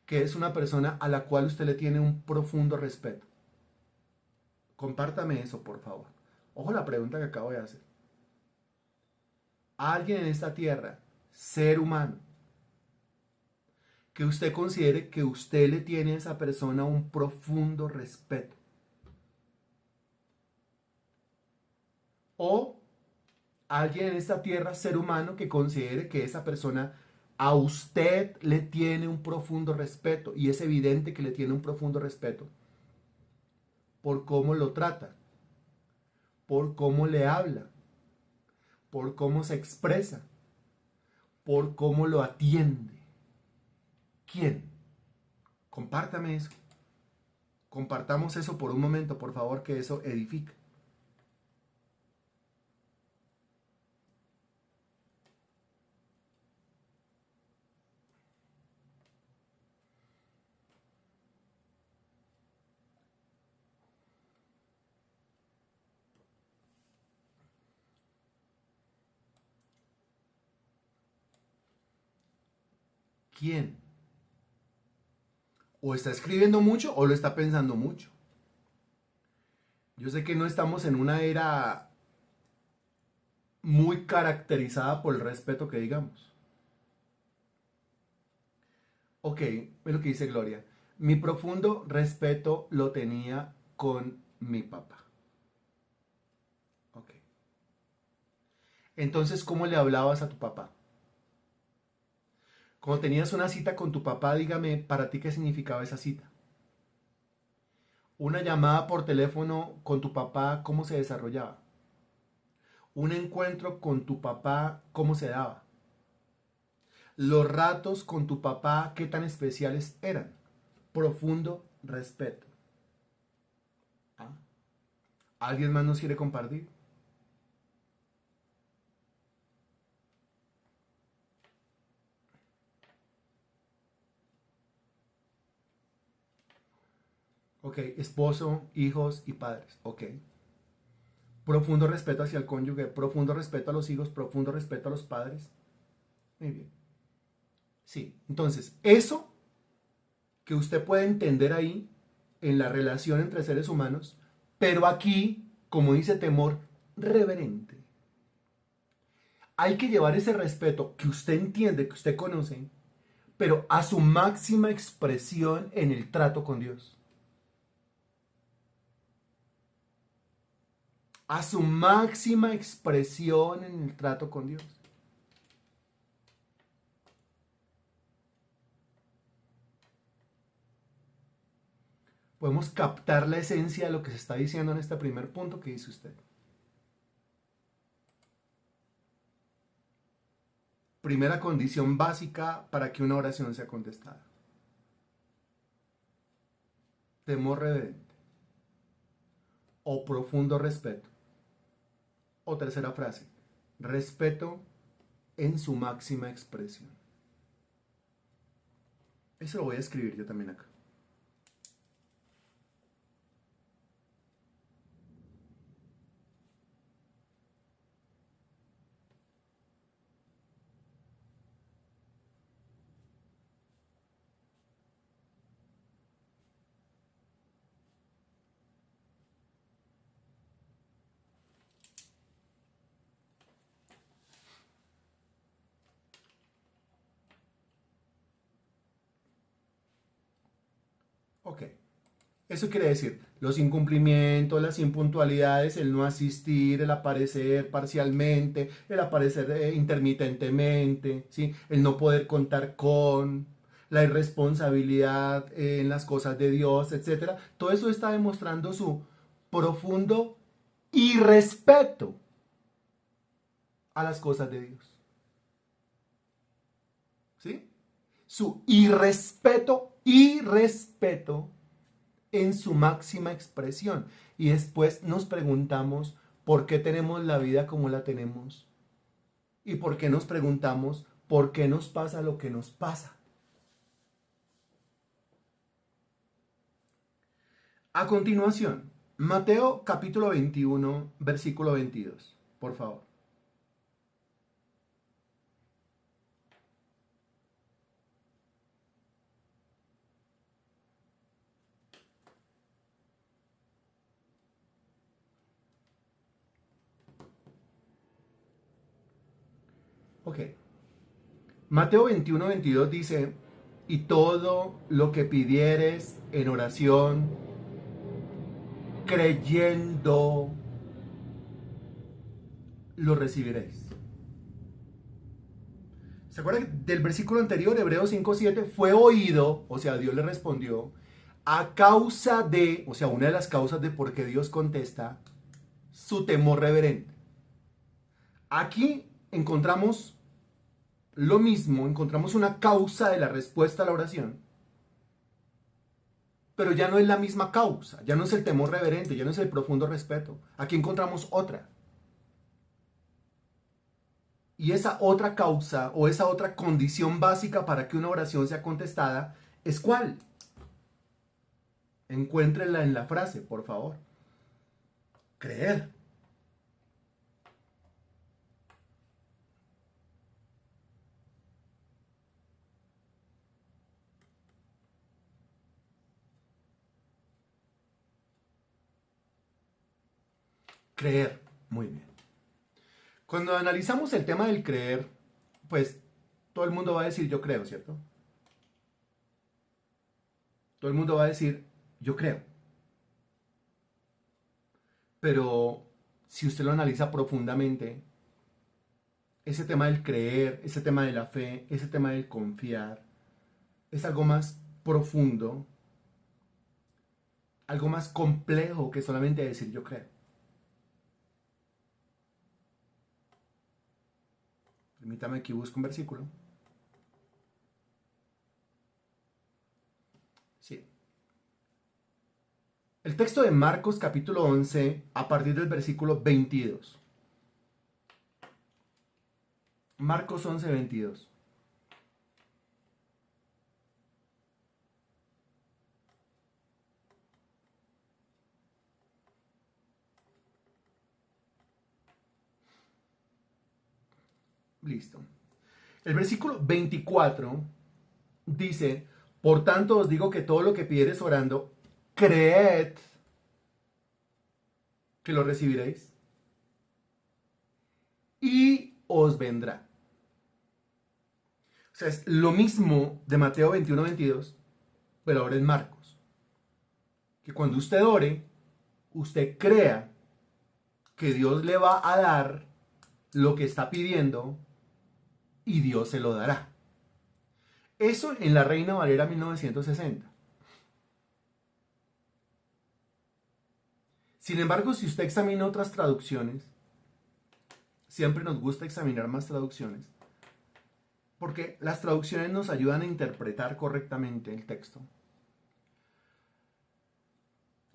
que es una persona a la cual usted le tiene un profundo respeto. Compártame eso, por favor. Ojo la pregunta que acabo de hacer. Alguien en esta tierra, ser humano, que usted considere que usted le tiene a esa persona un profundo respeto. O alguien en esta tierra, ser humano, que considere que esa persona a usted le tiene un profundo respeto, y es evidente que le tiene un profundo respeto por cómo lo trata, por cómo le habla, por cómo se expresa, por cómo lo atiende. ¿Quién? Compártame eso. Compartamos eso por un momento, por favor, que eso edifica. ¿Quién? O está escribiendo mucho o lo está pensando mucho. Yo sé que no estamos en una era muy caracterizada por el respeto que digamos. Ok, es lo que dice Gloria. Mi profundo respeto lo tenía con mi papá. Ok. Entonces, ¿cómo le hablabas a tu papá? Cuando tenías una cita con tu papá, dígame, ¿para ti qué significaba esa cita? Una llamada por teléfono con tu papá, ¿cómo se desarrollaba? Un encuentro con tu papá, ¿cómo se daba? Los ratos con tu papá, ¿qué tan especiales eran? Profundo respeto. ¿Ah? ¿Alguien más nos quiere compartir? Ok, esposo, hijos y padres. Ok. Profundo respeto hacia el cónyuge, profundo respeto a los hijos, profundo respeto a los padres. Muy bien. Sí, entonces, eso que usted puede entender ahí en la relación entre seres humanos, pero aquí, como dice temor, reverente. Hay que llevar ese respeto que usted entiende, que usted conoce, pero a su máxima expresión en el trato con Dios. A su máxima expresión en el trato con Dios. Podemos captar la esencia de lo que se está diciendo en este primer punto que dice usted. Primera condición básica para que una oración sea contestada. Temor reverente o profundo respeto. O tercera frase, respeto en su máxima expresión. Eso lo voy a escribir yo también acá. Ok. Eso quiere decir los incumplimientos, las impuntualidades, el no asistir, el aparecer parcialmente, el aparecer intermitentemente, ¿sí? El no poder contar con la irresponsabilidad en las cosas de Dios, etcétera. Todo eso está demostrando su profundo irrespeto a las cosas de Dios. ¿Sí? Su irrespeto en su máxima expresión. Y después nos preguntamos por qué tenemos la vida como la tenemos. Y por qué nos preguntamos por qué nos pasa lo que nos pasa. A continuación, Mateo capítulo 21, versículo 22. Por favor. Ok. Mateo 21, 22 dice, y todo lo que pidieres en oración, creyendo, lo recibiréis. ¿Se acuerdan del versículo anterior, Hebreos 5:7? Fue oído, o sea, Dios le respondió, a causa de, o sea, una de las causas de por qué Dios contesta, su temor reverente. Aquí encontramos lo mismo, encontramos una causa de la respuesta a la oración, pero ya no es la misma causa, ya no es el temor reverente, ya no es el profundo respeto. Aquí encontramos otra. Y esa otra causa o esa otra condición básica para que una oración sea contestada es ¿cuál? Encuéntrenla en la frase, por favor. Creer. Creer. Muy bien. Cuando analizamos el tema del creer, pues todo el mundo va a decir yo creo, ¿cierto? Todo el mundo va a decir yo creo. Pero si usted lo analiza profundamente, ese tema del creer, ese tema de la fe, ese tema del confiar, es algo más profundo, algo más complejo que solamente decir yo creo. Permítame aquí busco un versículo. Sí. El texto de Marcos capítulo 11 a partir del versículo 22. Marcos 11, 22. Listo. El versículo 24 dice, por tanto os digo que todo lo que pidiereis orando, creed que lo recibiréis y os vendrá. sea, es lo mismo de Mateo 21-22, pero ahora en Marcos. Que cuando usted ore, usted crea que Dios le va a dar lo que está pidiendo y Dios se lo dará. Eso en la Reina Valera 1960. Sin embargo, si usted examina otras traducciones, siempre nos gusta examinar más traducciones, porque las traducciones nos ayudan a interpretar correctamente el texto.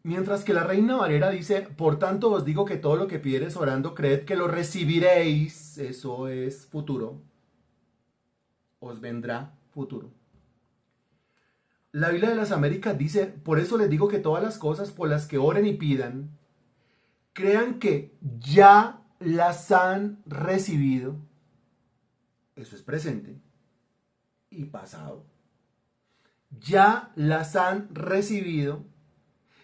Mientras que la Reina Valera dice, por tanto os digo que todo lo que pidiereis orando, creed que lo recibiréis, eso es futuro, os vendrá futuro. La Biblia de las Américas dice, por eso les digo que todas las cosas por las que oren y pidan, crean que ya las han recibido. Eso es presente y pasado. Ya las han recibido.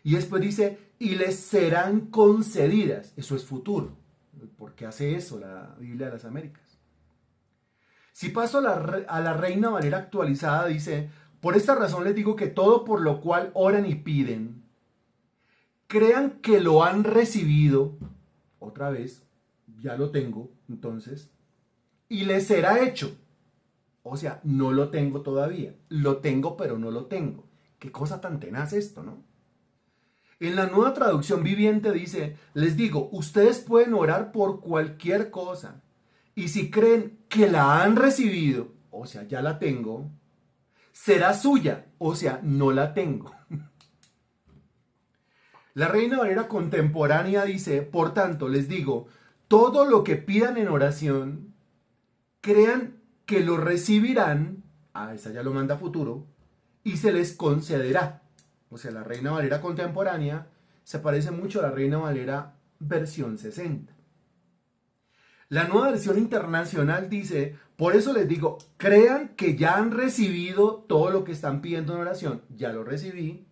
Y después dice, y les serán concedidas. Eso es futuro. ¿Por qué hace eso la Biblia de las Américas? Si paso a la Reina Valera actualizada, dice, por esta razón les digo que todo por lo cual oran y piden, crean que lo han recibido, otra vez, ya lo tengo, entonces, y les será hecho. O sea, no lo tengo todavía. Lo tengo, pero no lo tengo. Qué cosa tan tenaz esto, ¿no? En la Nueva Traducción Viviente dice, les digo, ustedes pueden orar por cualquier cosa. Y si creen que la han recibido, o sea, ya la tengo, será suya, o sea, no la tengo. La Reina Valera contemporánea dice, por tanto, les digo, todo lo que pidan en oración, crean que lo recibirán, esa ya lo manda futuro, y se les concederá. O sea, la Reina Valera contemporánea se parece mucho a la Reina Valera versión 60. La nueva versión internacional dice, por eso les digo, crean que ya han recibido todo lo que están pidiendo en oración, ya lo recibí,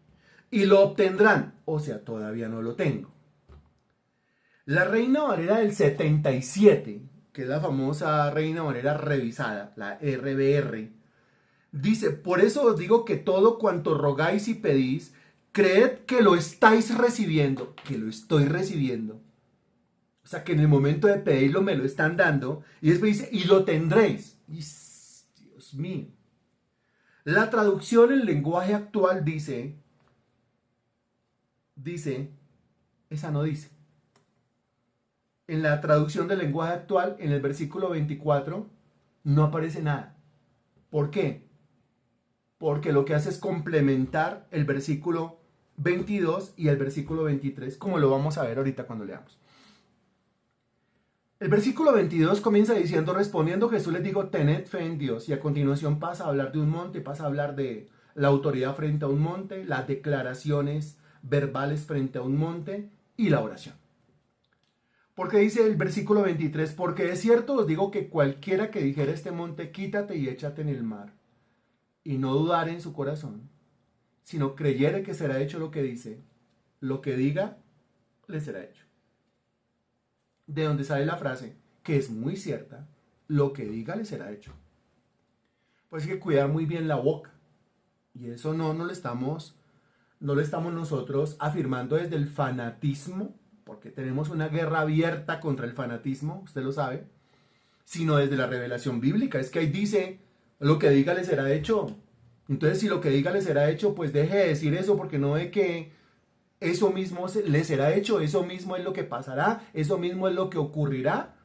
y lo obtendrán, o sea, todavía no lo tengo. La Reina Valera del 77, que es la famosa Reina Valera revisada, la RVR, dice, por eso os digo que todo cuanto rogáis y pedís, creed que lo estáis recibiendo, que lo estoy recibiendo. O sea, que en el momento de pedirlo me lo están dando. Y después dice, y lo tendréis. Y, Dios mío. La traducción en lenguaje actual dice, esa no dice. En la traducción del lenguaje actual, en el versículo 24, no aparece nada. ¿Por qué? Porque lo que hace es complementar el versículo 22 y el versículo 23, como lo vamos a ver ahorita cuando leamos. El versículo 22 comienza diciendo, respondiendo Jesús les dijo, tened fe en Dios. Y a continuación pasa a hablar de un monte, pasa a hablar de la autoridad frente a un monte, las declaraciones verbales frente a un monte y la oración. Porque dice el versículo 23, porque es cierto os digo que cualquiera que dijera este monte, quítate y échate en el mar, y no dudare en su corazón, sino creyere que será hecho lo que dice, lo que diga, le será hecho. De donde sale la frase, que es muy cierta, lo que diga le será hecho. Pues hay que cuidar muy bien la boca. Y eso no lo estamos nosotros afirmando desde el fanatismo, porque tenemos una guerra abierta contra el fanatismo, usted lo sabe, sino desde la revelación bíblica. Es que ahí dice, lo que diga le será hecho. Entonces, si lo que diga le será hecho, pues deje de decir eso, porque no ve que eso mismo le será hecho, eso mismo es lo que pasará, eso mismo es lo que ocurrirá.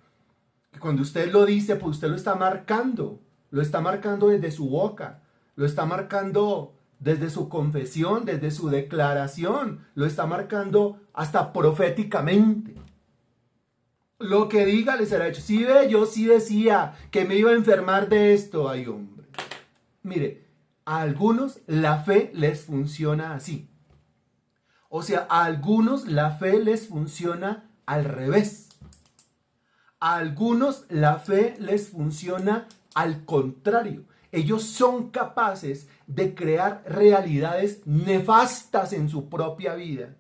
Que cuando usted lo dice, pues usted lo está marcando desde su boca, lo está marcando desde su confesión, desde su declaración, lo está marcando hasta proféticamente. Lo que diga le será hecho. Sí, ve, yo sí decía que me iba a enfermar de esto. Ay, hombre. Mire, a algunos la fe les funciona así. O sea, a algunos la fe les funciona al revés. A algunos la fe les funciona al contrario. Ellos son capaces de crear realidades nefastas en su propia vida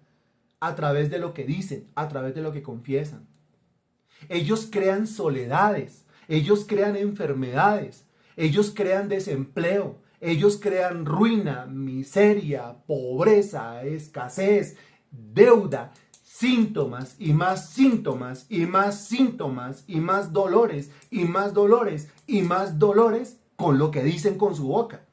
a través de lo que dicen, a través de lo que confiesan. Ellos crean soledades, ellos crean enfermedades, Ellos crean desempleo, ellos crean ruina, miseria, pobreza, escasez, deuda, síntomas y más síntomas y más síntomas y más dolores y más dolores y más dolores con lo que dicen con su boca.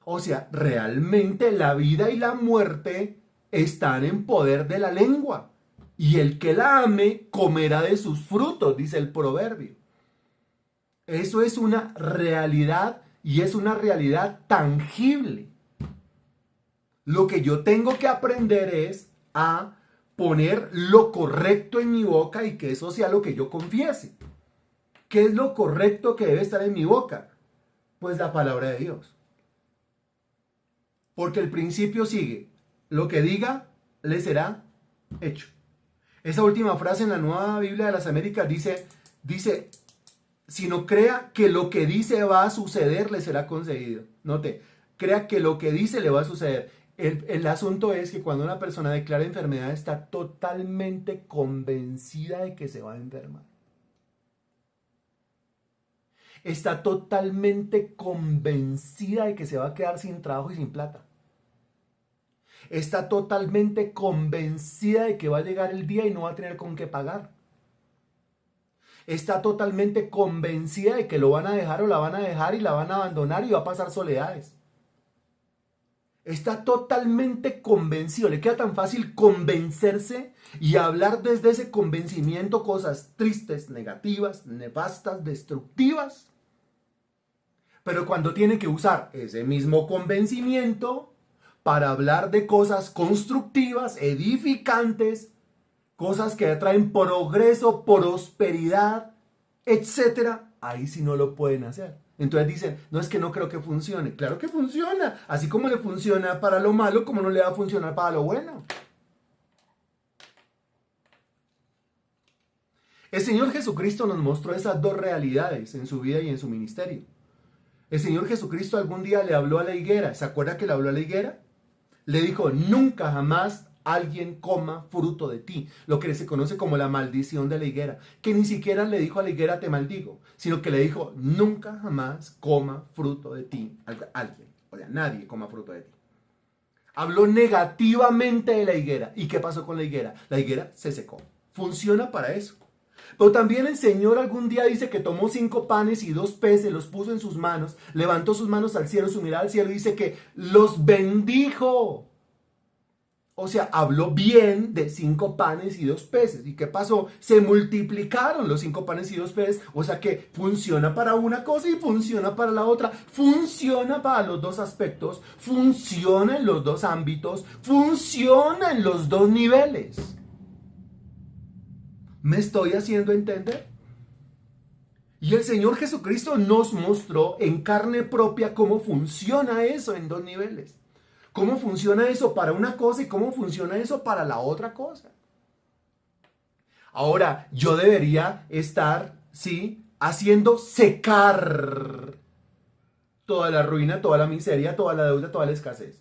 O sea, realmente la vida y la muerte están en poder de la lengua. Y el que la ame comerá de sus frutos, dice el proverbio. Eso es una realidad y es una realidad tangible. Lo que yo tengo que aprender es a poner lo correcto en mi boca y que eso sea lo que yo confiese. ¿Qué es lo correcto que debe estar en mi boca? Pues la palabra de Dios. Porque el principio sigue, lo que diga le será hecho. Esa última frase en la Nueva Biblia de las Américas dice, si no crea que lo que dice va a suceder, le será concedido. Note, crea que lo que dice le va a suceder. El asunto es que cuando una persona declara enfermedad está totalmente convencida de que se va a enfermar. Está totalmente convencida de que se va a quedar sin trabajo y sin plata. Está totalmente convencida de que va a llegar el día y no va a tener con qué pagar. Está totalmente convencida de que lo van a dejar o la van a dejar y la van a abandonar y va a pasar soledades. Está totalmente convencido. Le queda tan fácil convencerse y hablar desde ese convencimiento cosas tristes, negativas, nefastas, destructivas. Pero cuando tiene que usar ese mismo convencimiento para hablar de cosas constructivas, edificantes, cosas que traen progreso, prosperidad, etcétera, ahí sí no lo pueden hacer. Entonces dicen, no, es que no creo que funcione. Claro que funciona. Así como le funciona para lo malo, como no le va a funcionar para lo bueno. El Señor Jesucristo nos mostró esas dos realidades en su vida y en su ministerio. El Señor Jesucristo algún día le habló a la higuera. ¿Se acuerda que le habló a la higuera? Le dijo, nunca jamás alguien coma fruto de ti. Lo que se conoce como la maldición de la higuera. Que ni siquiera le dijo a la higuera, te maldigo. Sino que le dijo, nunca jamás coma fruto de ti. Alguien, o sea, nadie coma fruto de ti. Habló negativamente de la higuera. ¿Y qué pasó con la higuera? La higuera se secó. Funciona para eso. Pero también el Señor algún día dice que tomó 5 panes y 2 peces, los puso en sus manos, levantó sus manos al cielo, su mirada al cielo y dice que los bendijo. O sea, habló bien de 5 panes y 2 peces. ¿Y qué pasó? Se multiplicaron los 5 panes y 2 peces. O sea que funciona para una cosa y funciona para la otra. Funciona para los dos aspectos. Funciona en los dos ámbitos. Funciona en los dos niveles. ¿Me estoy haciendo entender? Y el Señor Jesucristo nos mostró en carne propia cómo funciona eso en dos niveles. Cómo funciona eso para una cosa y cómo funciona eso para la otra cosa. Ahora, yo debería estar, ¿sí?, haciendo secar toda la ruina, toda la miseria, toda la deuda, toda la escasez.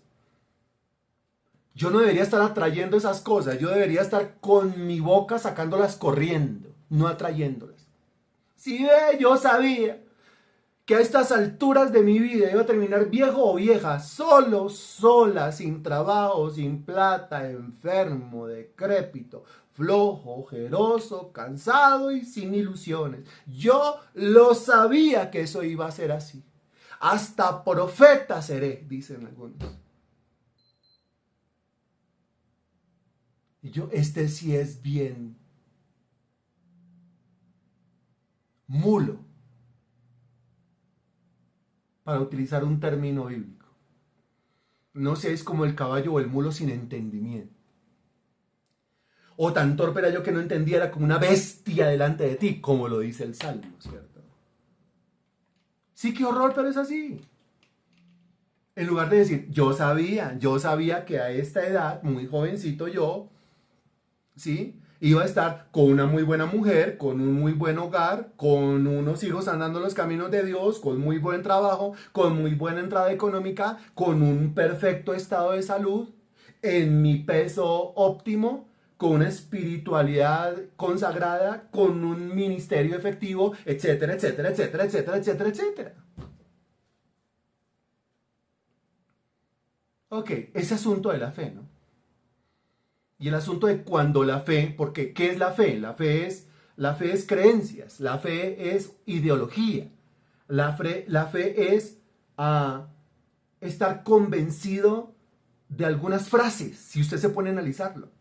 Yo no debería estar atrayendo esas cosas. Yo debería estar con mi boca sacándolas corriendo, no atrayéndolas. Sí, yo sabía que a estas alturas de mi vida iba a terminar viejo o vieja, solo, sola, sin trabajo, sin plata, enfermo, decrépito, flojo, ojeroso, cansado y sin ilusiones. Yo lo sabía que eso iba a ser así. Hasta profeta seré, dicen algunos. Y yo, este sí es bien mulo, para utilizar un término bíblico. No sé, es como el caballo o el mulo sin entendimiento. O tan torpe era yo que no entendiera como una bestia delante de ti, como lo dice el Salmo, ¿cierto? Sí, qué horror, pero es así. En lugar de decir, yo sabía que a esta edad, muy jovencito yo, ¿sí?, iba a estar con una muy buena mujer, con un muy buen hogar, con unos hijos andando los caminos de Dios, con muy buen trabajo, con muy buena entrada económica, con un perfecto estado de salud, en mi peso óptimo, con una espiritualidad consagrada, con un ministerio efectivo, etcétera, etcétera, etcétera, etcétera, etcétera, etcétera. Ok, ese asunto de la fe, ¿no? Y el asunto de cuando la fe, porque ¿qué es la fe? La fe es creencias, la fe es ideología, la fe es estar convencido de algunas frases, si usted se pone a analizarlo.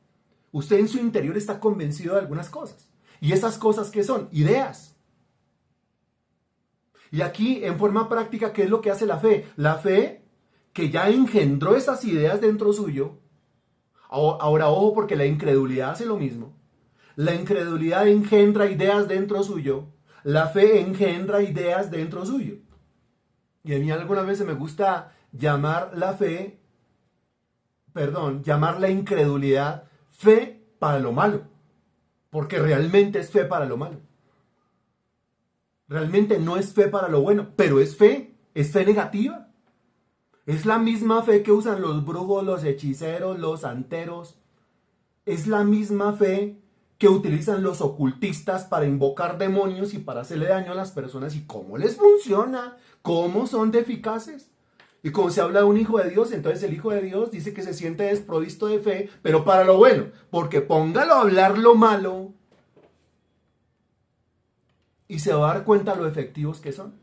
Usted en su interior está convencido de algunas cosas. ¿Y esas cosas qué son? Ideas. Y aquí, en forma práctica, ¿qué es lo que hace la fe? La fe, que ya engendró esas ideas dentro suyo. Ahora, ojo, porque la incredulidad hace lo mismo. La incredulidad engendra ideas dentro suyo. La fe engendra ideas dentro suyo. Y a mí algunas veces me gusta llamar llamar la incredulidad fe para lo malo. Porque realmente es fe para lo malo. Realmente no es fe para lo bueno, pero es fe negativa. Es la misma fe que usan los brujos, los hechiceros, los santeros. Es la misma fe que utilizan los ocultistas para invocar demonios y para hacerle daño a las personas. ¿Y cómo les funciona? ¿Cómo son de eficaces? Y como se habla de un hijo de Dios, entonces el hijo de Dios dice que se siente desprovisto de fe, pero para lo bueno, porque póngalo a hablar lo malo y se va a dar cuenta lo efectivos que son.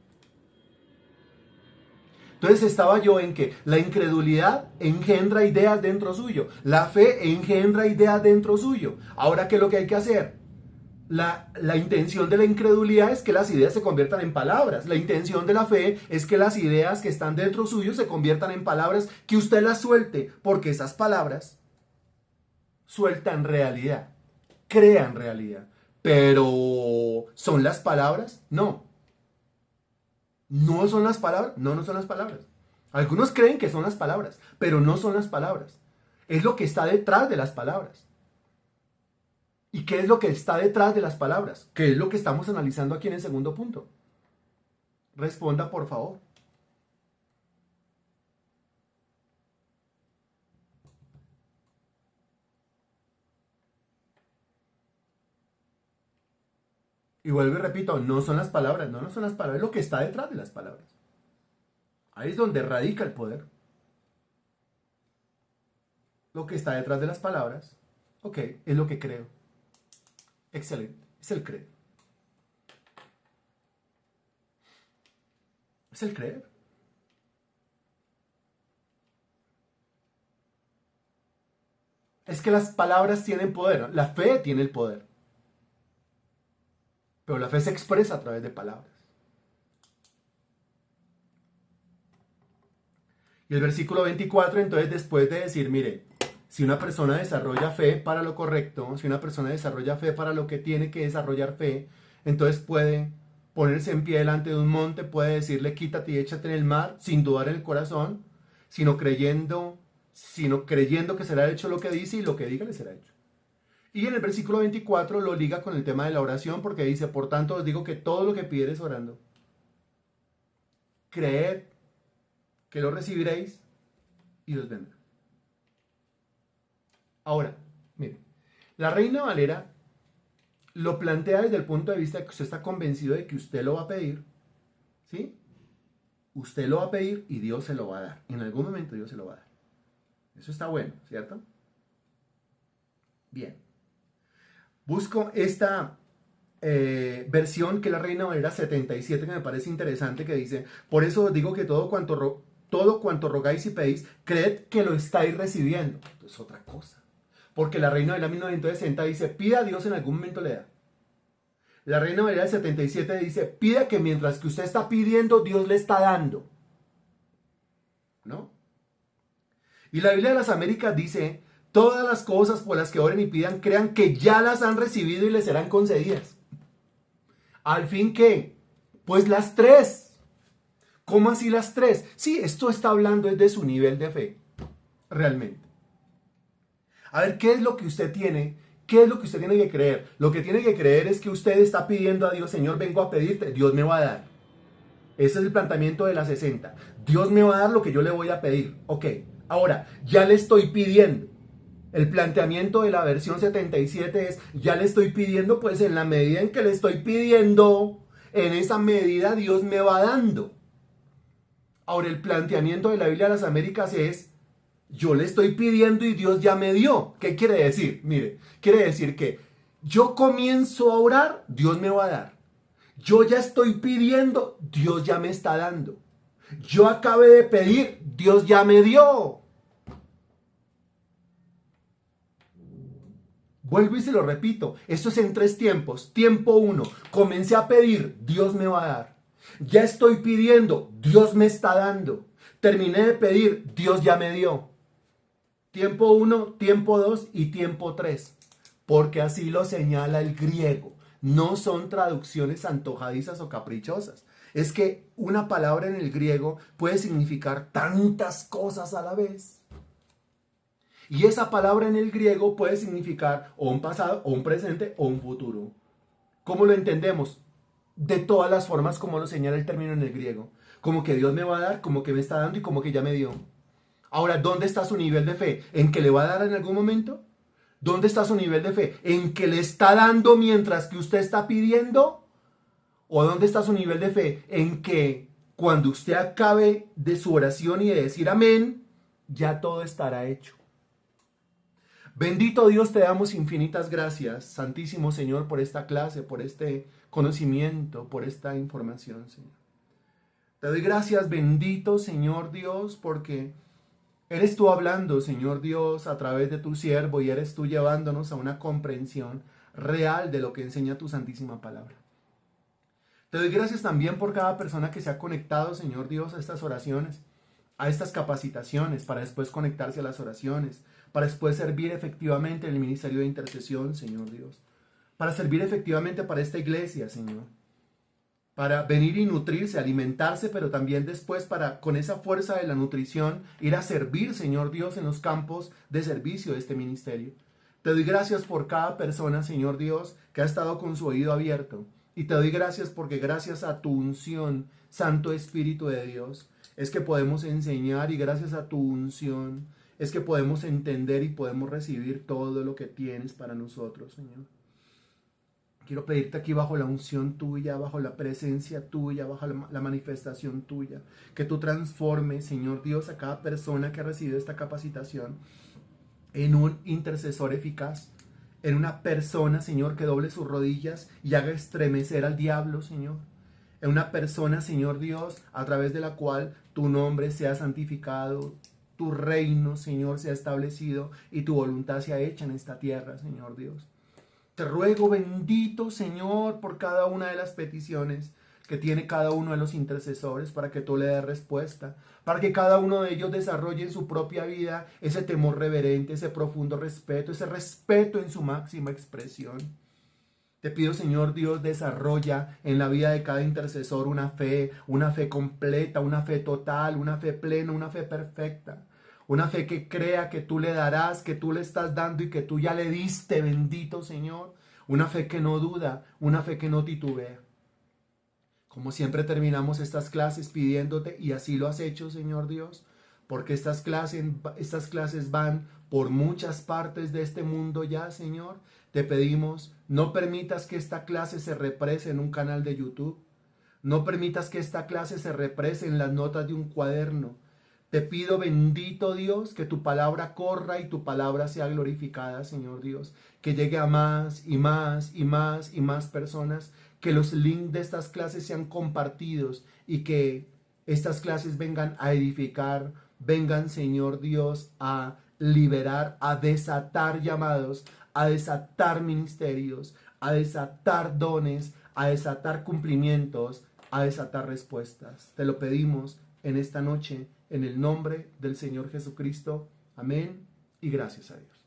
Entonces estaba yo en que la incredulidad engendra ideas dentro suyo, la fe engendra ideas dentro suyo. Ahora, ¿qué es lo que hay que hacer? La intención de la incredulidad es que las ideas se conviertan en palabras. La intención de la fe es que las ideas que están dentro suyo se conviertan en palabras, que usted las suelte, porque esas palabras sueltan realidad, crean realidad. Pero, ¿son las palabras? No. ¿No son las palabras? No, no son las palabras. Algunos creen que son las palabras, pero no son las palabras. Es lo que está detrás de las palabras. ¿Y qué es lo que está detrás de las palabras? ¿Qué es lo que estamos analizando aquí en el segundo punto? Responda, por favor. Y vuelvo y repito, no son las palabras, no son las palabras, es lo que está detrás de las palabras. Ahí es donde radica el poder. Lo que está detrás de las palabras, ok, es lo que creo. Excelente, es el creer. Es el creer. Es que las palabras tienen poder, ¿no? La fe tiene el poder. Pero la fe se expresa a través de palabras. Y el versículo 24, entonces, después de decir, mire, si una persona desarrolla fe para lo correcto, si una persona desarrolla fe para lo que tiene que desarrollar fe, entonces puede ponerse en pie delante de un monte, puede decirle, quítate y échate en el mar, sin dudar en el corazón, sino creyendo que será hecho lo que dice y lo que diga le será hecho. Y en el versículo 24 lo liga con el tema de la oración porque dice, por tanto os digo que todo lo que pidiereis orando, creed que lo recibiréis y os vendrá. Ahora, mire, la Reina Valera lo plantea desde el punto de vista de que usted está convencido de que usted lo va a pedir, ¿sí? Usted lo va a pedir y Dios se lo va a dar. En algún momento Dios se lo va a dar. Eso está bueno, ¿cierto? Bien. Busco esta versión que es la Reina Valera 77, que me parece interesante, que dice, por eso os digo que todo cuanto rogáis y pedís, creed que lo estáis recibiendo. Esto es otra cosa. Porque la Reina Valera 1960 dice, pida a Dios, en algún momento le da. La Reina Valera 77 dice, pida que mientras que usted está pidiendo, Dios le está dando. ¿No? Y la Biblia de las Américas dice, todas las cosas por las que oren y pidan, crean que ya las han recibido y les serán concedidas. ¿Al fin qué? Pues las tres. ¿Cómo así las tres? Sí, esto está hablando de su nivel de fe, realmente. A ver, ¿qué es lo que usted tiene? ¿Qué es lo que usted tiene que creer? Lo que tiene que creer es que usted está pidiendo a Dios, Señor, vengo a pedirte, Dios me va a dar. Ese es el planteamiento de la 60. Dios me va a dar lo que yo le voy a pedir. Ok, ahora, ya le estoy pidiendo. El planteamiento de la versión 77 es, ya le estoy pidiendo, pues en la medida en que le estoy pidiendo, en esa medida Dios me va dando. Ahora el planteamiento de la Biblia de las Américas es, yo le estoy pidiendo y Dios ya me dio. ¿Qué quiere decir? Mire, quiere decir que yo comienzo a orar, Dios me va a dar. Yo ya estoy pidiendo, Dios ya me está dando. Yo acabé de pedir, Dios ya me dio. Vuelvo y se lo repito, esto es en 3 tiempos. Tiempo 1, comencé a pedir, Dios me va a dar. Ya estoy pidiendo, Dios me está dando. Terminé de pedir, Dios ya me dio. Tiempo 1, tiempo 2 y tiempo 3. Porque así lo señala el griego. No son traducciones antojadizas o caprichosas. Es que una palabra en el griego puede significar tantas cosas a la vez. Y esa palabra en el griego puede significar o un pasado, o un presente, o un futuro. ¿Cómo lo entendemos? De todas las formas como lo señala el término en el griego. Como que Dios me va a dar, como que me está dando y como que ya me dio. Ahora, ¿dónde está su nivel de fe? ¿En que le va a dar en algún momento? ¿Dónde está su nivel de fe? ¿En que le está dando mientras que usted está pidiendo? ¿O dónde está su nivel de fe? En que cuando usted acabe de su oración y de decir amén, ya todo estará hecho. Bendito Dios, te damos infinitas gracias, Santísimo Señor, por esta clase, por este conocimiento, por esta información, Señor. Te doy gracias, bendito Señor Dios, porque eres tú hablando, Señor Dios, a través de tu siervo, y eres tú llevándonos a una comprensión real de lo que enseña tu santísima palabra. Te doy gracias también por cada persona que se ha conectado, Señor Dios, a estas oraciones, a estas capacitaciones, para después conectarse a las oraciones, para después servir efectivamente en el ministerio de intercesión, Señor Dios, para servir efectivamente para esta iglesia, Señor, para venir y nutrirse, alimentarse, pero también después para, con esa fuerza de la nutrición, ir a servir, Señor Dios, en los campos de servicio de este ministerio. Te doy gracias por cada persona, Señor Dios, que ha estado con su oído abierto. Y te doy gracias porque gracias a tu unción, Santo Espíritu de Dios, es que podemos enseñar, y gracias a tu unción es que podemos entender y podemos recibir todo lo que tienes para nosotros, Señor. Quiero pedirte aquí bajo la unción tuya, bajo la presencia tuya, bajo la manifestación tuya, que tú transformes, Señor Dios, a cada persona que ha recibido esta capacitación en un intercesor eficaz, en una persona, Señor, que doble sus rodillas y haga estremecer al diablo, Señor. En una persona, Señor Dios, a través de la cual tu nombre sea santificado, tu reino, Señor, sea establecido y tu voluntad sea hecha en esta tierra, Señor Dios. Te ruego, bendito Señor, por cada una de las peticiones que tiene cada uno de los intercesores, para que tú le des respuesta, para que cada uno de ellos desarrolle en su propia vida ese temor reverente, ese profundo respeto, ese respeto en su máxima expresión. Te pido, Señor Dios, desarrolla en la vida de cada intercesor una fe completa, una fe total, una fe plena, una fe perfecta. Una fe que crea que tú le darás, que tú le estás dando y que tú ya le diste, bendito Señor. Una fe que no duda, una fe que no titubea. Como siempre terminamos estas clases pidiéndote, y así lo has hecho, Señor Dios, porque estas clases van por muchas partes de este mundo ya, Señor. Te pedimos, no permitas que esta clase se represe en un canal de YouTube. No permitas que esta clase se represe en las notas de un cuaderno. Te pido, bendito Dios, que tu palabra corra y tu palabra sea glorificada, Señor Dios. Que llegue a más y más y más y más personas. Que los links de estas clases sean compartidos y que estas clases vengan a edificar, vengan, Señor Dios, a liberar, a desatar llamados, a desatar ministerios, a desatar dones, a desatar cumplimientos, a desatar respuestas. Te lo pedimos en esta noche, en el nombre del Señor Jesucristo. Amén y gracias a Dios.